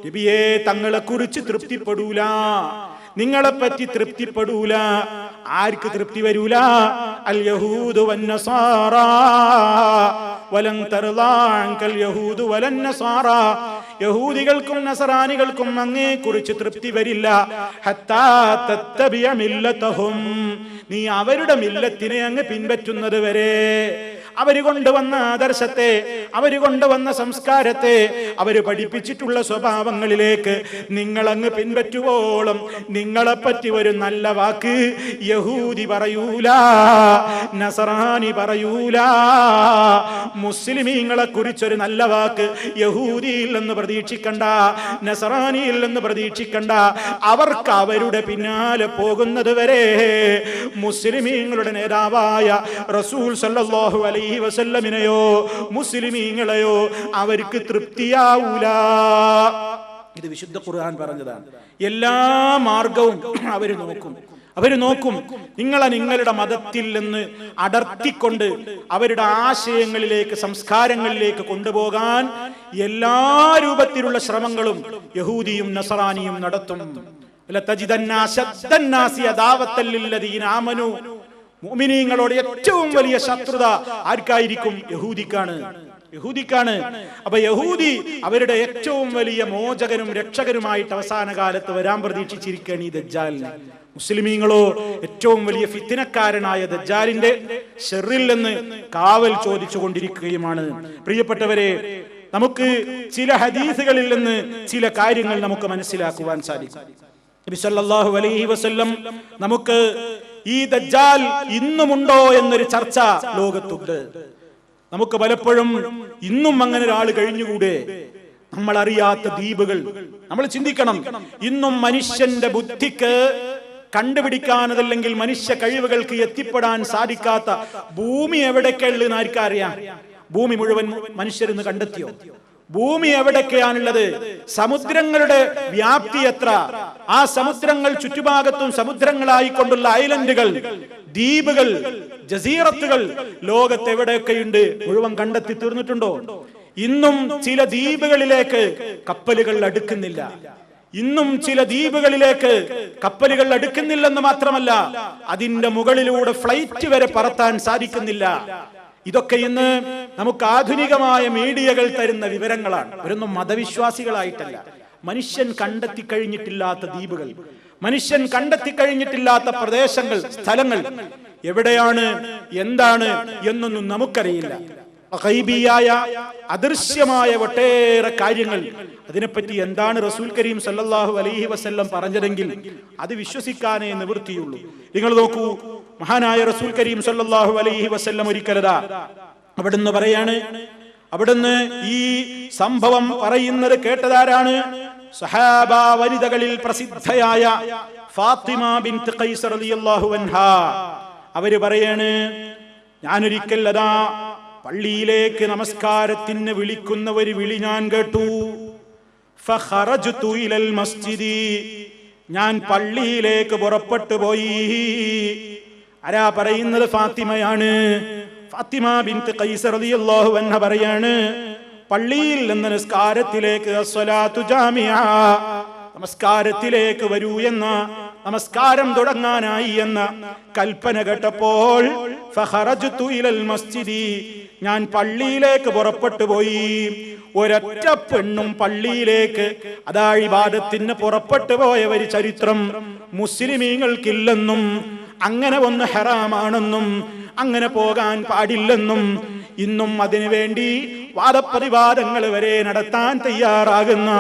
നബിയേ തങ്ങളെ കുറിച്ച് തൃപ്തിപ്പെടൂല, നിങ്ങളെപ്പറ്റി തൃപ്തിപ്പെടൂല. ആർക്ക് തൃപ്തി വരൂല? അൽ യഹൂദു വൻ നസാറാ വലൻ തർലാ അൻകൽ യഹൂദു വലൻ നസാറാ. യഹൂദികൾക്കും നസറാനികൾക്കും അങ്ങേ കുറിച്ച് തൃപ്തി വരില്ല. ഹത്താ തത്തബിയ മില്ലതഹും, നീ അവരുടെ മില്ലത്തിനെ അങ്ങ് പിൻപറ്റുന്നത് വരെ. അവര് കൊണ്ടുവന്ന ആദർശത്തെ, അവര് കൊണ്ടുവന്ന സംസ്കാരത്തെ, അവര് പഠിപ്പിച്ചിട്ടുള്ള സ്വഭാവങ്ങളിലേക്ക് നിങ്ങളങ്ങ് പിൻപറ്റുവോളം നിങ്ങളെപ്പറ്റി ഒരു നല്ല വാക്ക് യഹൂദി പറയൂല, നസറാനി പറയൂല. മുസ്ലിമീങ്ങളെ കുറിച്ചൊരു നല്ല വാക്ക് യഹൂദിയിൽ നിന്ന് പ്രതീക്ഷിക്കണ്ട, നസറാനിയിൽ നിന്ന് പ്രതീക്ഷിക്കണ്ട. അവർക്ക് അവരുടെ പിന്നാലെ പോകുന്നത് വരെ മുസ്ലിമീങ്ങളുടെ നേതാവായ റസൂൽ സല്ലല്ലാഹു അലൈഹി വസല്ലമിനെയോ മുസ്ലിമീങ്ങളെയോ അവർക്ക് തൃപ്തിയാവൂല. ഇത് വിശുദ്ധ ഖുർആൻ പറഞ്ഞതാണ്. എല്ലാ മാർഗവും അവര് നോക്കും. നിങ്ങളുടെ മതത്തിൽ നിന്ന് അടർത്തിക്കൊണ്ട് അവരുടെ ആശയങ്ങളിലേക്ക്, സംസ്കാരങ്ങളിലേക്ക് കൊണ്ടുപോകാൻ എല്ലാ രൂപത്തിലുള്ള ശ്രമങ്ങളും യഹൂദിയും നസറാനിയും നടത്തും. മുഅ്മിനീങ്ങളോട് ഏറ്റവും വലിയ ശത്രുത ആർക്കായിരിക്കും? യഹൂദിക്കാണ്. അപ്പൊ യഹൂദി അവരുടെ ഏറ്റവും വലിയ മോചകനും രക്ഷകനുമായിട്ട് അവസാന കാലത്ത് വരാൻ പ്രതീക്ഷിച്ചിരിക്കുകയാണ് ഈ ദജ്ജാലിനെ. മുസ്ലിമീങ്ങളോ ഏറ്റവും വലിയ ഫിത്നക്കാരനായ ദജ്ജാലിന്റെ ശർറിൽ നിന്ന് കാവൽ ചോദിച്ചു കൊണ്ടിരിക്കുകയുമാണ്. പ്രിയപ്പെട്ടവരെ, നമുക്ക് ചില ഹദീസുകളിൽ നിന്ന് ചില കാര്യങ്ങൾ നമുക്ക് മനസ്സിലാക്കുവാൻ സാധിക്കും. നബി സല്ലല്ലാഹു അലൈഹി വസല്ലം നമുക്ക് ഈ ദജ്ജാൽ ഇന്നുമുണ്ടോ എന്നൊരു ചർച്ച ലോകത്തുണ്ട്. നമുക്ക് പലപ്പോഴും ഇന്നും അങ്ങനെ ഒരാൾ കഴിഞ്ഞുകൂടെ? നമ്മൾ അറിയാത്ത ദ്വീപുകൾ നമ്മൾ ചിന്തിക്കണം. ഇന്നും മനുഷ്യന്റെ ബുദ്ധിക്ക് കണ്ടുപിടിക്കാനതല്ലെങ്കിൽ മനുഷ്യ കഴിവുകൾക്ക് എത്തിപ്പെടാൻ സാധിക്കാത്ത ഭൂമി എവിടേക്കുള്ളതെന്ന് ആർക്കറിയാം? ഭൂമി മുഴുവൻ മനുഷ്യരെന്ന് കണ്ടെത്തിയോ? ഭൂമി എവിടൊക്കെയാണുള്ളത്? സമുദ്രങ്ങളുടെ വ്യാപ്തി എത്ര? ആ സമുദ്രങ്ങൾ ചുറ്റുഭാഗത്തും സമുദ്രങ്ങളായിക്കൊണ്ടുള്ള ഐലൻഡുകൾ, ദ്വീപുകൾ, ജസീറത്തുകൾ ലോകത്ത് എവിടെയൊക്കെയുണ്ട് മുഴുവൻ കണ്ടെത്തി തീർന്നിട്ടുണ്ടോ? ഇന്നും ചില ദ്വീപുകളിലേക്ക് കപ്പലുകൾ അടുക്കുന്നില്ല. അടുക്കുന്നില്ലെന്ന് മാത്രമല്ല, അതിന്റെ മുകളിലൂടെ ഫ്ലൈറ്റ് വരെ പറത്താൻ സാധിക്കുന്നില്ല. ഇതൊക്കെ ഇന്ന് നമുക്ക് ആധുനികമായ മീഡിയകൾ തരുന്ന വിവരങ്ങളാണ്. ഇവരൊന്നും മതവിശ്വാസികളായിട്ടല്ല. മനുഷ്യൻ കണ്ടെത്തി കഴിഞ്ഞിട്ടില്ലാത്ത ദ്വീപുകൾ, മനുഷ്യൻ കണ്ടെത്തി കഴിഞ്ഞിട്ടില്ലാത്ത പ്രദേശങ്ങൾ, സ്ഥലങ്ങൾ എവിടെയാണ്, എന്താണ് എന്നൊന്നും നമുക്കറിയില്ല. ഗൈബിയായ അദൃശ്യമായ ഒട്ടേറെ കാര്യങ്ങൾ, അതിനെപ്പറ്റി എന്താണ് റസൂൽ കരീം സല്ലല്ലാഹു അലൈഹി വസല്ലം പറഞ്ഞതെങ്കിൽ അത് വിശ്വസിക്കാനേ നിവൃത്തിയുള്ളൂ. നിങ്ങൾ നോക്കൂ, മഹാനായ റസൂൽ കരീം സല്ലല്ലാഹു അലൈഹി വസല്ലം ഒരിക്കലതാ അവിടുന്ന് പറയാണ്, അവിടുന്ന് ഈ സംഭവം പറയുന്നത് കേട്ടതാരാണ്? സഹാബ വനിതകളിൽ പ്രസിദ്ധയായ ഫാത്തിമ ബിൻത് ഖൈസ് റളിയല്ലാഹു അൻഹാ. അവര് പറയാണ്, ഞാനൊരിക്കൽ അതാ പള്ളിയിലേക്ക് നമസ്കാരത്തിന് വിളിക്കുന്ന ഒരു വിളി ഞാൻ കേട്ടു. ഫഖറജ്തു ഇലൽ മസ്ജിദി, ഞാൻ പള്ളിയിലേക്ക് പുറപ്പെട്ടു പോയി. ആരാ പറയുന്നത്? ഫാത്തിമയാണ്. ഫാത്തിമ ബിൻത് ഖൈസ് റളിയല്ലാഹു അൻഹ പറയാണ്, പള്ളിയിൽ നിന്ന് നിസ്കാരത്തിലേക്ക്, അസ്സലാത്തു ജാമിഅ, നമസ്കാരത്തിലേക്ക് വരൂ എന്ന, നമസ്കാരം തുടങ്ങാനായി എന്ന കൽപ്പന കേട്ടപ്പോൾ ഫഖറജ്തു ഇലൽ മസ്ജിദി, ഞാൻ പള്ളിയിലേക്ക് പുറപ്പെട്ടു പോയി. ഒരൊറ്റ പെണ്ണും പള്ളിയിലേക്ക് അതാ ഇബാദത്തിന് പുറപ്പെട്ടു പോയ ഒരു ചരിത്രം മുസ്ലിമീങ്ങൾക്കില്ലെന്നും, അങ്ങനെ ഒന്ന് ഹറാമാണെന്നും, അങ്ങനെ പോകാൻ പാടില്ലെന്നും, ഇന്നും അതിനുവേണ്ടി വാദപ്രതിവാദങ്ങൾ വരെ നടത്താൻ തയ്യാറാകുന്ന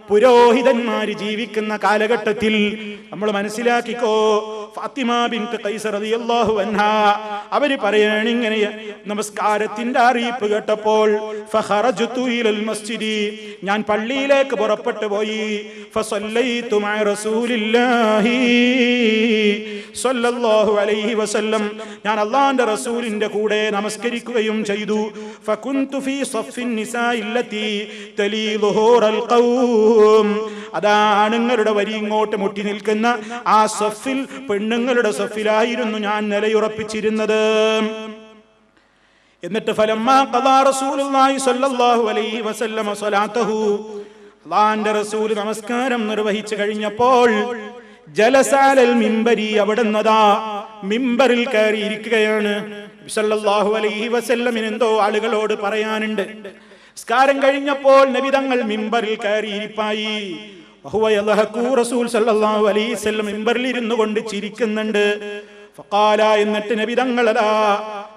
പുരോഹിതന്മാര് ജീവിക്കുന്ന കാലഘട്ടത്തിൽ നമ്മൾ മനസ്സിലാക്കിക്കോ, ഫാത്തിമ ബിൻത് ഖൈസ് റളിയല്ലാഹു അൻഹാ അവര് പറയാണ് ഇങ്ങനെ, നമസ്കാരത്തിന്റെ അറിയിപ്പ് കേട്ടപ്പോൾ ഫഖറജ്തു ഇലൽ മസ്ജിദി, ഞാൻ പള്ളിയിലേക്ക് പുറപ്പെട്ടു പോയി. ഫസല്ലൈതു മഅ റസൂലില്ലാഹി സ്വല്ലല്ലാഹു അലൈഹി വസല്ലം, ഞാൻ അല്ലാഹുവിന്റെ റസൂലിന്റെ കൂടെ നമസ്കരിക്കുകയും ചെയ്തു. ഫകുന്തു ഫീ സഫ്ഫിൻ നിസാഇ അല്ലതി തലീ ളുഹൂറൽ ഖൗം, അതാ ആണുങ്ങളുടെ വരി ഇങ്ങോട്ട് മുട്ടി നിൽക്കുന്ന ആ സഫിൽ, പെണ്ണുങ്ങളുടെ സഫിലായിരുന്നു ഞാൻ നിലയുറപ്പിച്ചിരുന്നത്. എന്നിട്ട് ഫലമ്മാ ഖദാ റസൂലുള്ളാഹി സ്വല്ലല്ലാഹു അലൈഹി വസല്ലം സ്വലാത്തഹു, അല്ലാഹുവിന്റെ റസൂൽ നമസ്കാരം നിർവഹിച്ചു കഴിഞ്ഞപ്പോൾ ജലസാലൽ മിമ്പരി, അവിടുന്നതാ മിമ്പറിൽ കയറി ഇരിക്കുകയാണ്. സല്ലല്ലാഹു അലൈഹി വസല്ലമിന് എന്തോ ആളുകളോട് പറയാനുണ്ട്. നമസ്കാരം കഴിഞ്ഞപ്പോൾ നബി തങ്ങൾ മിമ്പറിൽ കയറി ഇരിപ്പായി. റസൂൽ സല്ലല്ലാഹു അലൈഹി വസല്ലം മിമ്പറിൽ ഇരുന്നു കൊണ്ട് ചിരിക്കുന്നുണ്ട്. ഫഖാല, എന്നിട്ട് നബി തങ്ങൾ അതാ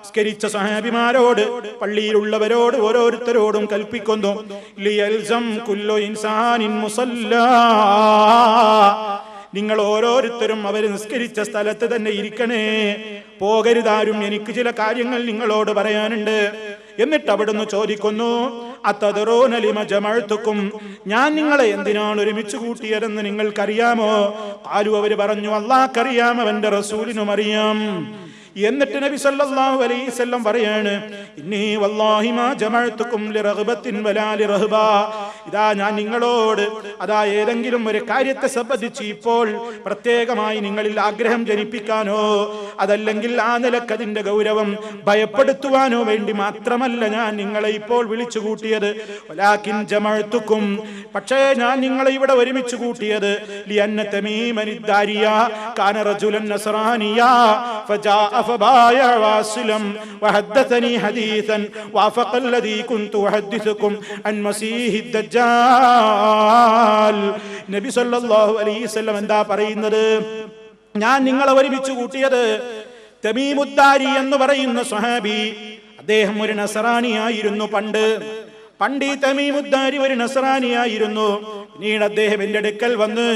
നിസ്കരിച്ച സ്വഹാബിമാരോട്, പള്ളിയിലുള്ളവരോട് ഓരോരുത്തരോടും കൽപ്പിക്കുന്നു, ലിയൽസം കുല്ലു ഇൻസാനിൻ മുസല്ലാ, നിങ്ങൾ ഓരോരുത്തരും അവർ നിസ്കരിച്ച സ്ഥലത്ത് തന്നെ ഇരിക്കണേ, പോകരുതാരും, എനിക്ക് ചില കാര്യങ്ങൾ നിങ്ങളോട് പറയാനുണ്ട്. എന്നിട്ട് അവിടുന്ന് ചോദിക്കുന്നു, അതദറൂന ലിമ ജമഅതുകും, ഞാൻ നിങ്ങളെ എന്തിനാണ് ഒരുമിച്ച് കൂട്ടിയതെന്ന് നിങ്ങൾക്കറിയാമോ? ഖാലു, അവർ പറഞ്ഞു, അല്ലാഹ്ക്കറിയാം, അവന്റെ റസൂലിനും അറിയാം. എന്നിട്ട് നബി സല്ലല്ലാഹു അലൈഹി വസല്ലം പറയാണ്, ഇന്നി വല്ലാഹി മാ ജമഅതുകും ലിറഗ്ബത്തിൻ വലാ ലിറഹ്ബാ, ഇതാ ഞാൻ നിങ്ങളോട് അതാ ഏതെങ്കിലും ഒരു കാര്യത്തെ സംബന്ധിച്ച് ഇപ്പോൾ പ്രത്യേകമായി നിങ്ങളിൽ ആഗ്രഹം ജനിപ്പിക്കാനോ അതല്ലെങ്കിൽ ആ നിലക്കതിന്റെ ഗൗരവം ഭയപ്പെടുത്തുവാനോ വേണ്ടി മാത്രമല്ല ഞാൻ നിങ്ങളെ ഇപ്പോൾ വിളിച്ചു കൂട്ടിയത്. വലാകിൻ ജമഅതുകും, പക്ഷേ ഞാൻ നിങ്ങളെ ഇവിടെ ഒരുമിച്ച് കൂട്ടിയത് ലിഅന്ന തമീമനിദ്ദാരിയ കാന റജുലൻ നസ്റാനിയ ഫജാഅ فبايع واسلم وحدثني حديثا وافق الذي كنت احدثكم عن مسيح الدجال. നബി സല്ലല്ലാഹു അലൈഹി വസല്ലം എന്താ പറയുന്നത്? ഞാൻ നിങ്ങളെ ഒരുമിച്ച് കൂട്ടിയത് തമീമുദ്ദാരി എന്ന് പറയുന്ന സ്വഹാബി, അദ്ദേഹം ഒരു നസറാനിയായിരുന്നു. പണ്ട് ഈ തമീമുദ്ദാരി ഒരു നസറാനിയായിരുന്നു. പിന്നീട് അദ്ദേഹം എന്റെ അടുക്കൽ വന്ന്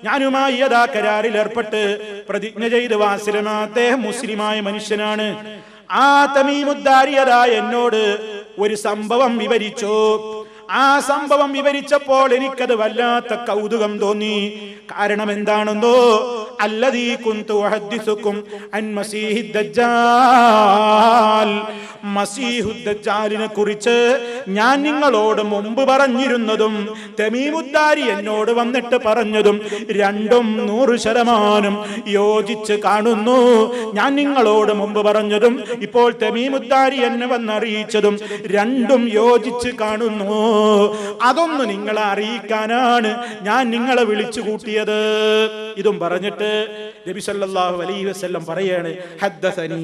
ഞാനുമായി യഥാ കരാറിൽ ഏർപ്പെട്ട് പ്രതിജ്ഞ ചെയ്ത് വാസിലമ, അദ്ദേഹം മുസ്ലിമായ മനുഷ്യനാണ്. ആ തമീമുദ്ദാരി അതാ എന്നോട് ഒരു സംഭവം വിവരിച്ചു. ആ സംഭവം വിവരിച്ചപ്പോൾ എനിക്കത് വല്ലാത്ത കൗതുകം തോന്നി. കാരണം എന്താണെന്നോ, അല്ലദീ കുന്തു ഉഹദ്ദിസുകും അൻ മസീഹിദ് ദജ്ജാൽ, മസീഹുദ് ദജ്ജാലിനെ കുറിച്ച് ഞാൻ നിങ്ങളോട് മുമ്പ് പറഞ്ഞിരുന്നതും തമീമുദ്ദാരി എന്നോട് വന്നിട്ട് പറഞ്ഞതും രണ്ടും 100% യോജിച്ച് കാണുന്നു. ഞാൻ നിങ്ങളോട് മുമ്പ് പറഞ്ഞതും ഇപ്പോൾ തമീമുദ്ദാരി എന്നെ വന്നറിയിച്ചതും രണ്ടും യോജിച്ച് കാണുന്നു. അതൊന്ന് നിങ്ങളെ അറിയിക്കാനാണ് ഞാൻ നിങ്ങളെ വിളിച്ചു കൂട്ടിയത്. ഇതും പറഞ്ഞിട്ട് നബി സല്ലല്ലാഹു അലൈഹി വസല്ലം പറയാണ്, ഹദ്ദസനി,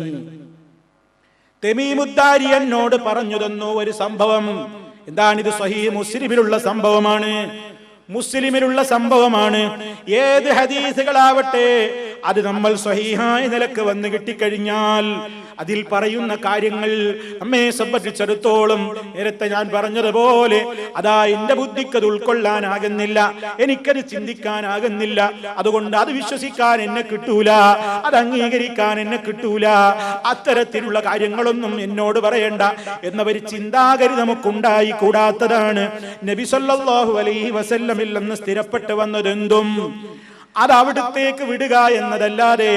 തമീമുദ്ദാരി എന്നോട് പറഞ്ഞു തന്നു ഒരു സംഭവം. എന്താണിത്? സ്വഹീഹ് മുസ്ലിമിലുള്ള സംഭവമാണ്. മുസ്ലിമിലുള്ള സംഭവമാണ്. ഏത് ഹദീസുകളാവട്ടെ അത് നമ്മൾ സ്വഹീഹായ നിലക്ക് വന്ന് കിട്ടിക്കഴിഞ്ഞാൽ അതിൽ പറയുന്ന കാര്യങ്ങൾ നമ്മെ സംബന്ധിച്ചിടത്തോളം നേരത്തെ ഞാൻ പറഞ്ഞതുപോലെ അതാ എന്റെ ബുദ്ധിക്ക് അത് ഉൾക്കൊള്ളാനാകുന്നില്ല, എനിക്കത് ചിന്തിക്കാനാകുന്നില്ല, അതുകൊണ്ട് അത് വിശ്വസിക്കാൻ എന്നെ കിട്ടൂല, അത് അംഗീകരിക്കാൻ എന്നെ കിട്ടൂല, അത്തരത്തിലുള്ള കാര്യങ്ങളൊന്നും എന്നോട് പറയണ്ട എന്നൊരു ചിന്താഗതി നമുക്കുണ്ടായി കൂടാത്തതാണ്. നബി സല്ലല്ലാഹു അലൈഹി വസല്ലമിൽ നിന്ന് സ്ഥിരപ്പെട്ടു വന്നതെന്തും അത് അവിടത്തേക്ക് വിടുക എന്നതല്ലാതെ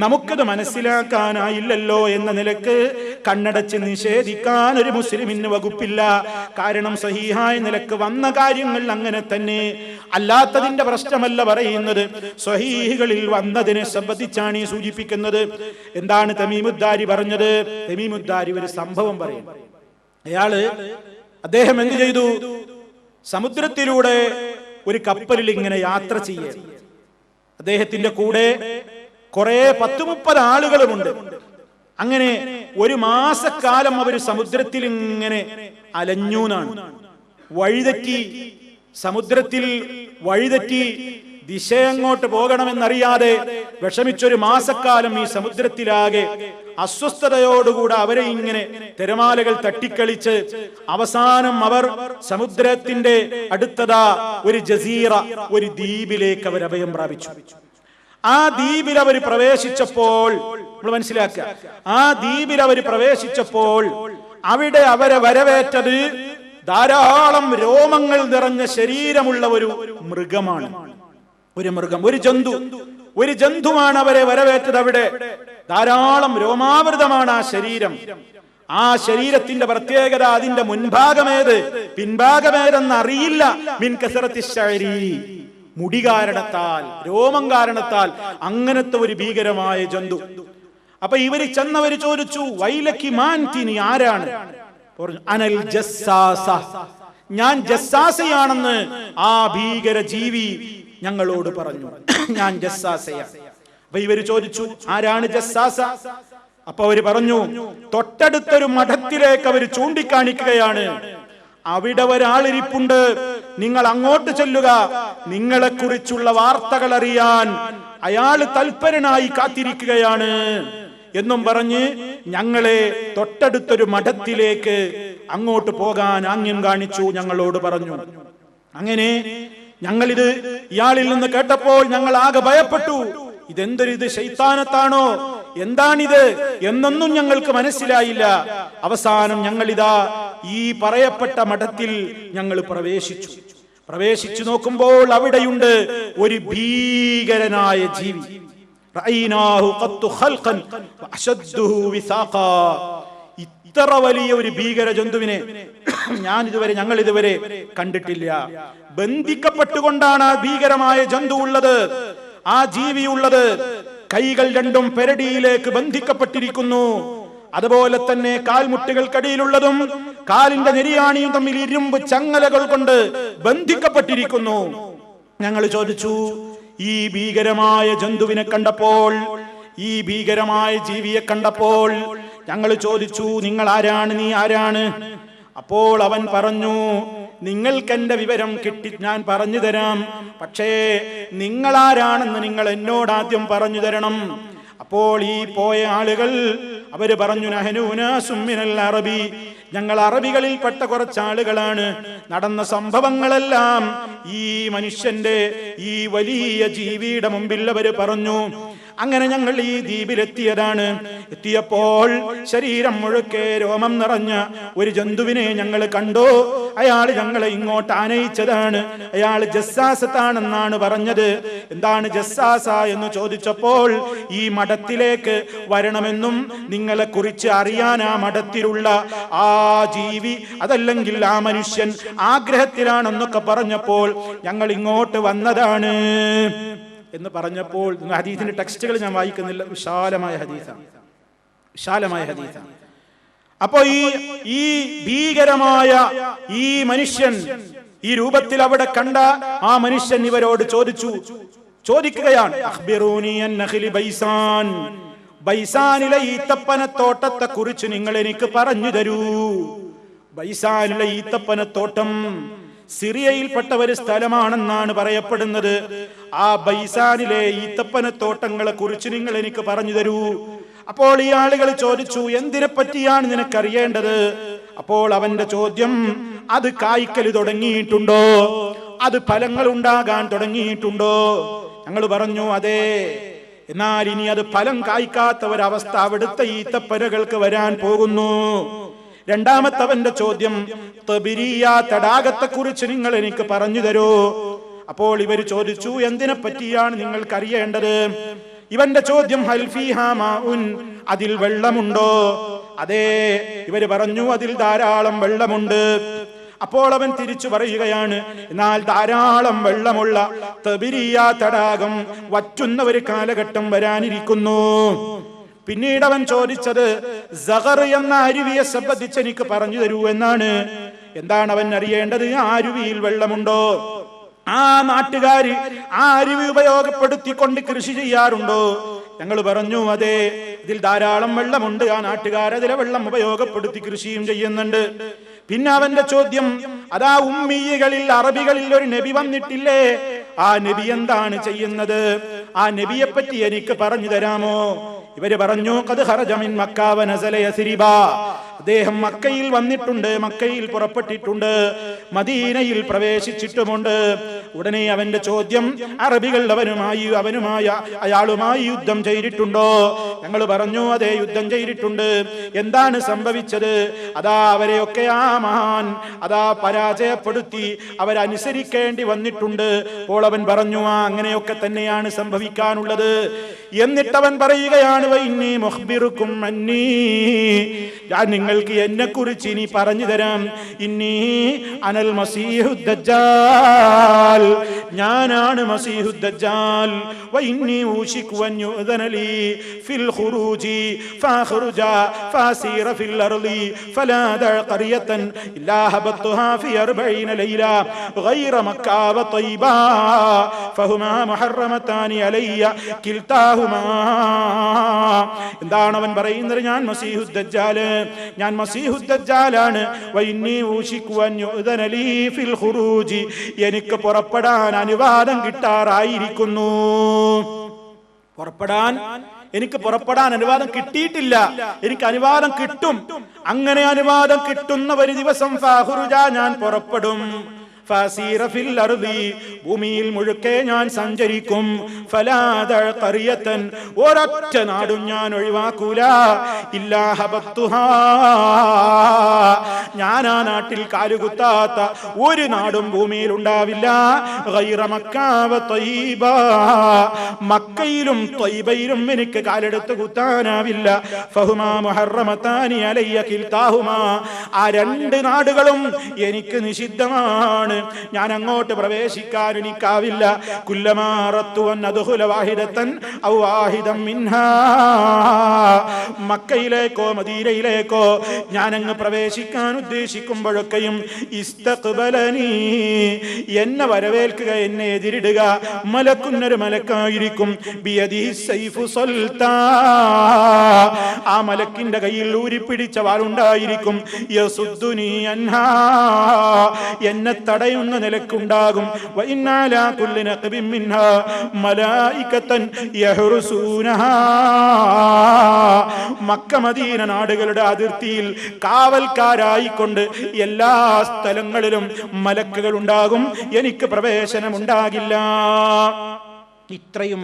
നമുക്കത് മനസ്സിലാക്കാനായില്ലല്ലോ എന്ന നിലക്ക് കണ്ണടച്ച് നിഷേധിക്കാൻ ഒരു മുസ്ലിമിന് വകുപ്പില്ല. കാരണം സഹീഹായ നിലക്ക് വന്ന കാര്യങ്ങൾ അങ്ങനെ തന്നെ, അല്ലാത്തതിന്റെ പ്രശ്നമല്ല പറയുന്നത്, സ്വഹീഹുകളിൽ വന്നതിനെ സംബന്ധിച്ചാണ് ഈ സൂചിപ്പിക്കുന്നത്. എന്താണ് തമീമുദ്ദാരി പറഞ്ഞത്? തമീമുദ്ദാരി ഒരു സംഭവം പറയും. അദ്ദേഹം എന്ത് ചെയ്തു? സമുദ്രത്തിലൂടെ ഒരു കപ്പലിൽ ഇങ്ങനെ യാത്ര ചെയ്യേ. അദ്ദേഹത്തിന്റെ കൂടെ കുറെ 10-30 ആളുകളുമുണ്ട്. അങ്ങനെ ഒരു മാസക്കാലം അവർ സമുദ്രത്തിൽ ഇങ്ങനെ അലഞ്ഞൂന്നാണ്. വഴിതെറ്റി, സമുദ്രത്തിൽ വഴിതെറ്റി ദിശ എങ്ങോട്ട് പോകണമെന്നറിയാതെ വിഷമിച്ചൊരു മാസക്കാലം ഈ സമുദ്രത്തിലാകെ അസ്വസ്ഥതയോടുകൂടെ അവരെ ഇങ്ങനെ തിരമാലകൾ തട്ടിക്കളിച്ച് അവസാനം അവർ സമുദ്രത്തിന്റെ അടുത്തതാ ഒരു ജസീറ, ഒരു ദ്വീപിലേക്ക് അവർ അഭയം പ്രാപിച്ചു. ആ ദ്വീപിൽ അവർ പ്രവേശിച്ചപ്പോൾ നമ്മൾ മനസ്സിലാക്കുക, ആ ദ്വീപിൽ അവർ പ്രവേശിച്ചപ്പോൾ അവിടെ അവരെ വരവേറ്റത് ധാരാളം രോമങ്ങൾ നിറഞ്ഞ ശരീരമുള്ള ഒരു മൃഗമാണ്. ഒരു മൃഗം, ഒരു ജന്തുവാണ് അവരെ വരവേറ്റത്. അവിടെ ധാരാളം രോമാവൃതമാണ് ആ ശരീരം. ആ ശരീരത്തിന്റെ പ്രത്യേകത അതിന്റെ മുൻഭാഗമേത് പിൻഭാഗമേതെന്ന് അറിയില്ല. മിൻ കസറത്തി ശഅരി, മുടി കാരണത്താൽ, രോമം കാരണത്താൽ അങ്ങനത്തെ ഒരു ഭീകരമായ ജന്തു. അപ്പൊ ഇവര് ചെന്നവര് ചോദിച്ചു, വൈലക്കി മാൻതി, നീ ആരാണ്? അനൽ ജസ്സാസ, ഞാൻ ജസ്സാസയാണെന്ന് ആ ഭീകര ജീവി ഞങ്ങളോട് പറഞ്ഞു. ഞാൻ ജസ്സാസയാണ്. അപ്പൊ ഇവര് ചോദിച്ചു, ആരാണ് ജസ്സാസ? അപ്പൊ അവര് പറഞ്ഞു, തൊട്ടടുത്തൊരു മഠത്തിലേക്ക് അവർ ചൂണ്ടിക്കാണിക്കുകയാണ്. അവിടെ ഒരാളിരിപ്പുണ്ട്, നിങ്ങൾ അങ്ങോട്ട് ചെല്ലുക, നിങ്ങളെ കുറിച്ചുള്ള വാർത്തകൾ അറിയാൻ അയാൾ തൽപരനായി കാത്തിരിക്കുകയാണ് എന്നും പറഞ്ഞ് ഞങ്ങളെ തൊട്ടടുത്തൊരു മഠത്തിലേക്ക് അങ്ങോട്ട് പോകാൻ ആംഗ്യം കാണിച്ചു, ഞങ്ങളോട് പറഞ്ഞു. അങ്ങനെ ഞങ്ങളിത് ഇയാളിൽ നിന്ന് കേട്ടപ്പോൾ ഞങ്ങൾ ആകെ ഭയപ്പെട്ടു. ഇതെന്തൊരിത്, ശൈത്താനത്താണോ, എന്താണിത് എന്നൊന്നും ഞങ്ങൾക്ക് മനസ്സിലായില്ല. അവസാനം ഞങ്ങളിതാ ഈ പറയപ്പെട്ട മഠത്തിൽ ഞങ്ങൾ പ്രവേശിച്ചു നോക്കുമ്പോൾ അവിടെയുണ്ട് ഒരു ഭീകരനായ ജീവി. ഇത്ര വലിയ ഒരു ഭീകര ജന്തുവിനെ ഞങ്ങൾ ഇതുവരെ കണ്ടിട്ടില്ല. ബന്ധിക്കപ്പെട്ടുകൊണ്ടാണ് ആ ഭീകരമായ ജന്തു ഉള്ളത്, ആ ജീവി ഉള്ളത്. കൈകൾ രണ്ടും പെരടിയിലേക്ക് ബന്ധിക്കപ്പെട്ടിരിക്കുന്നു. അതുപോലെ തന്നെ കാൽമുട്ടുകൾക്കടിയിലുള്ളതും കാലിന്റെ നെരിയാണിയും തമ്മിൽ ഇരുമ്പ് ചങ്ങലകൾ കൊണ്ട് ബന്ധിക്കപ്പെട്ടിരിക്കുന്നു. ഞങ്ങൾ ചോദിച്ചു, ഈ ഭീകരമായ ജന്തുവിനെ കണ്ടപ്പോൾ, ഈ ഭീകരമായ ജീവിയെ കണ്ടപ്പോൾ ഞങ്ങൾ ചോദിച്ചു, നിങ്ങൾ ആരാണ്, നീ ആരാണ്? അപ്പോൾ അവൻ പറഞ്ഞു, നിങ്ങൾക്ക് എന്റെ വിവരം കിട്ടി, ഞാൻ പറഞ്ഞു തരാം, പക്ഷേ നിങ്ങളാരാണെന്ന് നിങ്ങൾ എന്നോടാദ്യം പറഞ്ഞു തരണം. അപ്പോൾ ഈ പോയ ആളുകൾ അവര് പറഞ്ഞു, നഹ്നു മിനൽ അറബി, ഞങ്ങൾ അറബികളിൽപ്പെട്ട കുറച്ചാളുകളാണ്. നടന്ന സംഭവങ്ങളെല്ലാം ഈ മനുഷ്യന്റെ, ഈ വലിയ ജീവിയുടെ മുമ്പിൽ അവര് പറഞ്ഞു. അങ്ങനെ ഞങ്ങൾ ഈ ദ്വീപിലെത്തിയതാണ്. എത്തിയപ്പോൾ ശരീരം മുഴുക്കെ രോമം നിറഞ്ഞ ഒരു ജന്തുവിനെ ഞങ്ങൾ കണ്ടു. അയാൾ ഞങ്ങളെ ഇങ്ങോട്ട് ആനയിച്ചതാണ്. അയാൾ ജസ്സാസത്താണെന്നാണ് പറഞ്ഞത്. എന്താണ് ജസ്സാസ എന്ന് ചോദിച്ചപ്പോൾ, ഈ മഠത്തിലേക്ക് വരണമെന്നും നിങ്ങളെ കുറിച്ച് അറിയാൻ ആ മഠത്തിലുള്ള ആ ജീവി, അതല്ലെങ്കിൽ ആ മനുഷ്യൻ ആഗ്രഹത്തിലാണെന്നൊക്കെ പറഞ്ഞപ്പോൾ ഞങ്ങൾ ഇങ്ങോട്ട് വന്നതാണ് എന്ന് പറഞ്ഞപ്പോൾ, ഹദീസിന്റെ ടെക്സ്റ്റുകൾ ഞാൻ വായിക്കുന്നില്ല, വിശാലമായ ഹദീസാണ്. അപ്പോ ഈ ഭീകരമായ ഈ മനുഷ്യൻ, ഈ രൂപത്തിൽ അവിടെ കണ്ട ആ മനുഷ്യൻ ഇവരോട് ചോദിക്കുകയാണ്, അഖ്ബിറൂനി അൻ നഖ്ലി ബൈസാൻ, ബൈസാനിലെ ഈത്തപ്പനത്തോട്ടത്തെ കുറിച്ച് നിങ്ങൾ എനിക്ക് പറഞ്ഞു തരൂ. ബൈസാനിലെ ഈത്തപ്പനത്തോട്ടം സിറിയയിൽപ്പെട്ട ഒരു സ്ഥലമാണെന്നാണ് പറയപ്പെടുന്നത്. ആ ബൈസാനിലെ ഈത്തപ്പനത്തോട്ടങ്ങളെ കുറിച്ച് നിങ്ങൾ എനിക്ക് പറഞ്ഞു തരൂ. അപ്പോൾ ഈ ആളുകൾ ചോദിച്ചു, എന്തിനെ പറ്റിയാണ് നിനക്കറിയേണ്ടത്? അപ്പോൾ അവന്റെ ചോദ്യം, അത് കായ്ക്കൽ തുടങ്ങിയിട്ടുണ്ടോ, അത് ഫലങ്ങൾ ഉണ്ടാകാൻ തുടങ്ങിയിട്ടുണ്ടോ? ഞങ്ങൾ പറഞ്ഞു അതെ. എന്നാൽ ഇനി അത് ഫലം കായ്ക്കാത്ത ഒരവസ്ഥ അവിടുത്തെ ഈത്തപ്പനകൾക്ക് വരാൻ പോകുന്നു. രണ്ടാമത്തവന്റെ ചോദ്യം, തബിരിയ തടാകത്തെ കുറിച്ച് നിങ്ങൾ എനിക്ക് പറഞ്ഞു തരൂ. അപ്പോൾ ഇവർ ചോദിച്ചു, എന്തിനെ പറ്റിയാണ് നിങ്ങൾക്കറിയേണ്ടത്? ഇവന്റെ ചോദ്യം, ഹൽ ഫീഹാ മാഉൻ, അതിൽ വെള്ളമുണ്ടോ? അതെ, ഇവര് പറഞ്ഞു അതിൽ ധാരാളം വെള്ളമുണ്ട്. അപ്പോൾ അവൻ തിരിച്ചു പറയുകയാണ്, എന്നാൽ ധാരാളം വെള്ളമുള്ള തബിരിയ തടാകം വറ്റുന്ന ഒരു കാലഘട്ടം വരാനിരിക്കുന്നു. പിന്നീട് അവൻ ചോദിച്ചത്, സഗർ എന്ന അരുവിയെ സംബന്ധിച്ച് എനിക്ക് പറഞ്ഞു തരൂ എന്നാണ്. എന്താണ് അവൻ അറിയേണ്ടത്? ആ അരുവിയിൽ വെള്ളമുണ്ടോ? ആ നാട്ടുകാര് ആ അരുവി ഉപയോഗപ്പെടുത്തിക്കൊണ്ട് കൃഷി ചെയ്യാറുണ്ടോ? ഞങ്ങൾ പറഞ്ഞു അതെ, ഇതിൽ ധാരാളം വെള്ളമുണ്ട്. ആ നാട്ടുകാർ അതിലെ വെള്ളം ഉപയോഗപ്പെടുത്തി കൃഷിയും ചെയ്യുന്നുണ്ട്. പിന്നെ അവന്റെ ചോദ്യം, അതാ ഉമ്മീകളിൽ അറബികളിൽ ഒരു നബി വന്നിട്ടില്ലേ, ആ നബി എന്താണ് ചെയ്യുന്നത്? ആ നബിയെ പറ്റി എനിക്ക് പറഞ്ഞു തരാമോ? ഇവര് പറഞ്ഞു, ഖദ് ഖറജ മിൻ മക്ക വ നസല യസ്രിബ, അദ്ദേഹം മക്കയിൽ വന്നിട്ടുണ്ട്, മക്കയിൽ പുറപ്പെട്ടിട്ടുണ്ട്, മദീനയിൽ പ്രവേശിച്ചിട്ടുമുണ്ട്. ഉടനെ അവന്റെ ചോദ്യം, അറബികൾ അയാളുമായി യുദ്ധം ചെയ്തിട്ടുണ്ടോ? ഞങ്ങൾ പറഞ്ഞു അതെ, യുദ്ധം ചെയ്തിട്ടുണ്ട്. എന്താണ് സംഭവിച്ചത്? അതാ അവരെയൊക്കെ ആ മഹാൻ അതാ പരാജയപ്പെടുത്തി അവരനുസരിക്കേണ്ടി വന്നിട്ടുണ്ട്. അപ്പോൾ അവൻ പറഞ്ഞു, അങ്ങനെയൊക്കെ തന്നെയാണ് സംഭവിക്കാനുള്ളത്. എന്നിട്ടവൻ പറയുകയാണ്, വഇന്നി മുഖ്ബിറുക്കും അന്നീ, ഞാൻ നിങ്ങൾക്ക് എന്നെ കുറിച്ച് ഇനി പറഞ്ഞു തരാം. ഇന്നി അനൽ മസീഹുദ് ദജ്ജാൽ, ഞാനാണ് മസീഹുദ് ദജ്ജാൽ. വഇന്നി ഊശികു അൻ യുഅ്ദന ലീ ഫിൽ ഖുറൂജി ഫഅഖ്റുജ ഫഅസീറ ഫിൽ അർളി ഫലാ ദഅ ഖറിയതൻ ഇല്ലാ ഹബത്തുഹാ ഫി 40 ലൈല ഗൈറ മക്ക വ ത്വയ്ബ ഫഹുമാ മുഹറമതാനി അലയ്യ കിൽതാഹുമാ. എന്താണ് അവൻ പറയുന്നത്? ഞാൻ മസീഹുദ് ദജ്ജാൽ, ഞാൻ മസീഹുദ് ദജ്ജാലാണ്. വഇന്നി ഊശികു അൻ യുഅ്ദന ലീ ഫിൽ ഖുറൂജി, എനിക്ക് പുറപ്പെടാൻ അനുവാദം കിട്ടാറായിരിക്കുന്നു. എനിക്ക് പുറപ്പെടാൻ അനുവാദം കിട്ടിയിട്ടില്ല, എനിക്ക് അനുവാദം കിട്ടും. അങ്ങനെ അനുവാദം കിട്ടുന്ന ഒരു ദിവസം ഫഅഖ്റുജ, ഞാൻ പുറപ്പെടും. ഫഅസീറ ഫിൽ അർളി, ഭൂമിയിൽ മുഴുക്കെ ഞാൻ സഞ്ചരിക്കും. ഫലാ ദഅ ഖറിയതൻ, ഒരൊറ്റ നാടും ഞാൻ ഒഴിവാക്കൂല. ഇല്ലാ ഹബത്തുഹാ, ഞാൻ ആ നാട്ടിൽ കാലുകുത്താത്ത ഒരു നാടും ഭൂമിയിൽ ഉണ്ടാവില്ല. ഗൈറ മക്ക വ ത്വയ്ബ, മക്കയിലും ത്വയ്ബയിലും എനിക്ക് കാലെടുത്ത് കുത്താനാവില്ല. ഫഹുമാ മുഹറമതാനി അലയ്യ കിൽതാഹുമാ, ആ രണ്ട് നാടുകളും എനിക്ക് നിഷിദ്ധമാണ്, ഞാൻ അങ്ങോട്ട് പ്രവേശിക്കാൻ എനിക്കാവില്ല. കുല്ലമാ റത്തു അൻ അദ്ഖുല വാഹിദതൻ ഔ വാഹിദൻ മിൻഹാ, മക്കയിലേക്കോ മദീനയിലേക്കോ ഞാൻ അങ്ങ് പ്രവേശിക്കാൻ ഉദ്ദേശിക്കുമ്പോഴൊക്കെയും ഇസ്തഖ്ബലനി, എന്നെ വരവേൽക്കുക, എന്നെ എതിരിടുക. മലക്കുന്നൊരു മലക്കായിരിക്കും. ബിയദിഹി സൈഫു സൽത്താ, ആ മലക്കിന്റെ കയ്യിൽ ഊരിപ്പിടിച്ച വാളുണ്ടായിരിക്കും. യസുദ്ദുനി അൻഹാ, എന്നെ തടയുന്ന നിലക്കുണ്ടാകും. വഇന്നാലാ കുല്ലി നഖബിൻ മിൻഹാ മലായികതൻ യഹ്റുസൂനഹാ, മക്ക മദീന നാടുകളുടെ അതിർത്തിയിൽ കാവൽക്കാരായിക്കൊണ്ട് എല്ലാ സ്ഥലങ്ങളിലും മലക്കുകൾ ഉണ്ടാകും, എനിക്ക് പ്രവേശനം ഉണ്ടാകില്ല. ഇത്രയും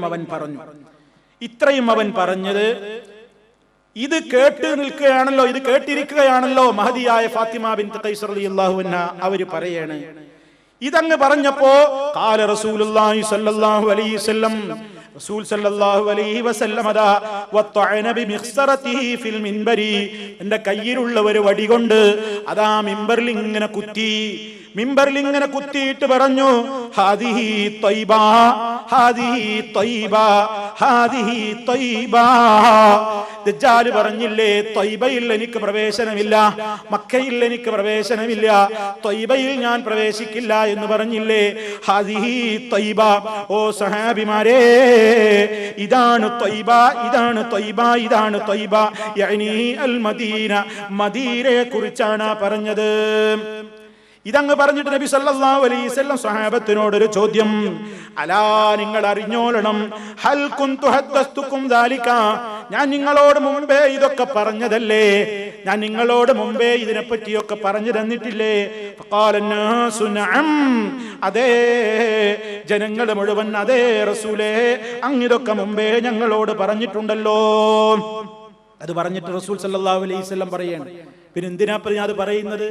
അവൻ പറഞ്ഞത് ഇത് കേട്ട് നിൽക്കുകയാണല്ലോ, ഇത് കേട്ടിരിക്കുകയാണല്ലോ മഹദിയായ ഫാത്തിമ ബിൻത് ഖൈസ് റളിയല്ലാഹു അൻഹ. അവര് പറയാണ്, ഇതങ്ങ് പറഞ്ഞപ്പോ ഖാല റസൂലുള്ളാഹി സ്വല്ലല്ലാഹു അലൈഹി വസല്ലം, റസൂൽ സല്ലല്ലാഹു അലൈഹി വസല്ലം അതാ വത്തഅന ബിമിഖ്സറതിഹി ഫിൽ മിൻബരി, എൻ്റെ കയ്യിലുള്ള ഒരു വടി കൊണ്ട് അതാ മിമ്പറിൽ ഇങ്ങനെ കുത്തിയിട്ട് പറഞ്ഞു, ഹാദിഹി ത്വയ്ബ, ഹാദിഹി ത്വയ്ബ, ഹാദിഹി ത്വയ്ബ. ദജ്ജാൽ പറഞ്ഞില്ലേ, ത്വയ്ബയിൽ എനിക്ക് പ്രവേശനമില്ല, മക്കയിൽ എനിക്ക് പ്രവേശനമില്ല, ത്വയ്ബയിൽ ഞാൻ പ്രവേശിക്കില്ല എന്ന് പറഞ്ഞില്ലേ. ഹാദിഹി ത്വയ്ബ, ഓ സഹാബിമാരേ, ഇതാണ് ത്വയ്ബ, ഇതാണ് ത്വയ്ബ, ഇതാണ് ത്വയ്ബ. യഅനി അൽ മദീന, മദീനയെ കുറിച്ചാണ് പറഞ്ഞത്. ഇതങ്ങ് പറഞ്ഞിട്ട് നബി സല്ലല്ലാഹു അലൈഹി വസല്ലം സ്വഹാബത്തിനോട് ഒരു ചോദ്യം, അലാ നിങ്ങൾ അറിഞ്ഞോളണം, ഹൽ കുന്തു ഹദ്ദസ്തുകും ദാലിക, ഞാൻ നിങ്ങളോട് മുമ്പേ ഇതൊക്കെ പറഞ്ഞതല്ലേ, ഞാൻ നിങ്ങളോട് മുമ്പേ ഇതിനെപ്പറ്റിയൊക്കെ പറഞ്ഞു തന്നിട്ടില്ലേ? ഫഖാല നാസു നഅം, അതേ ജനങ്ങൾ മുഴുവൻ അതേ റസൂലേ, അങ്ങിതൊക്കെ മുമ്പേ ഞങ്ങളോട് പറഞ്ഞിട്ടുണ്ടല്ലോ. അത് പറഞ്ഞിട്ട് റസൂൽ സല്ലല്ലാഹു അലൈഹി വസല്ലം പറയാണ്, പിന്നെ എന്തിനാ അത് പറയുന്നത്?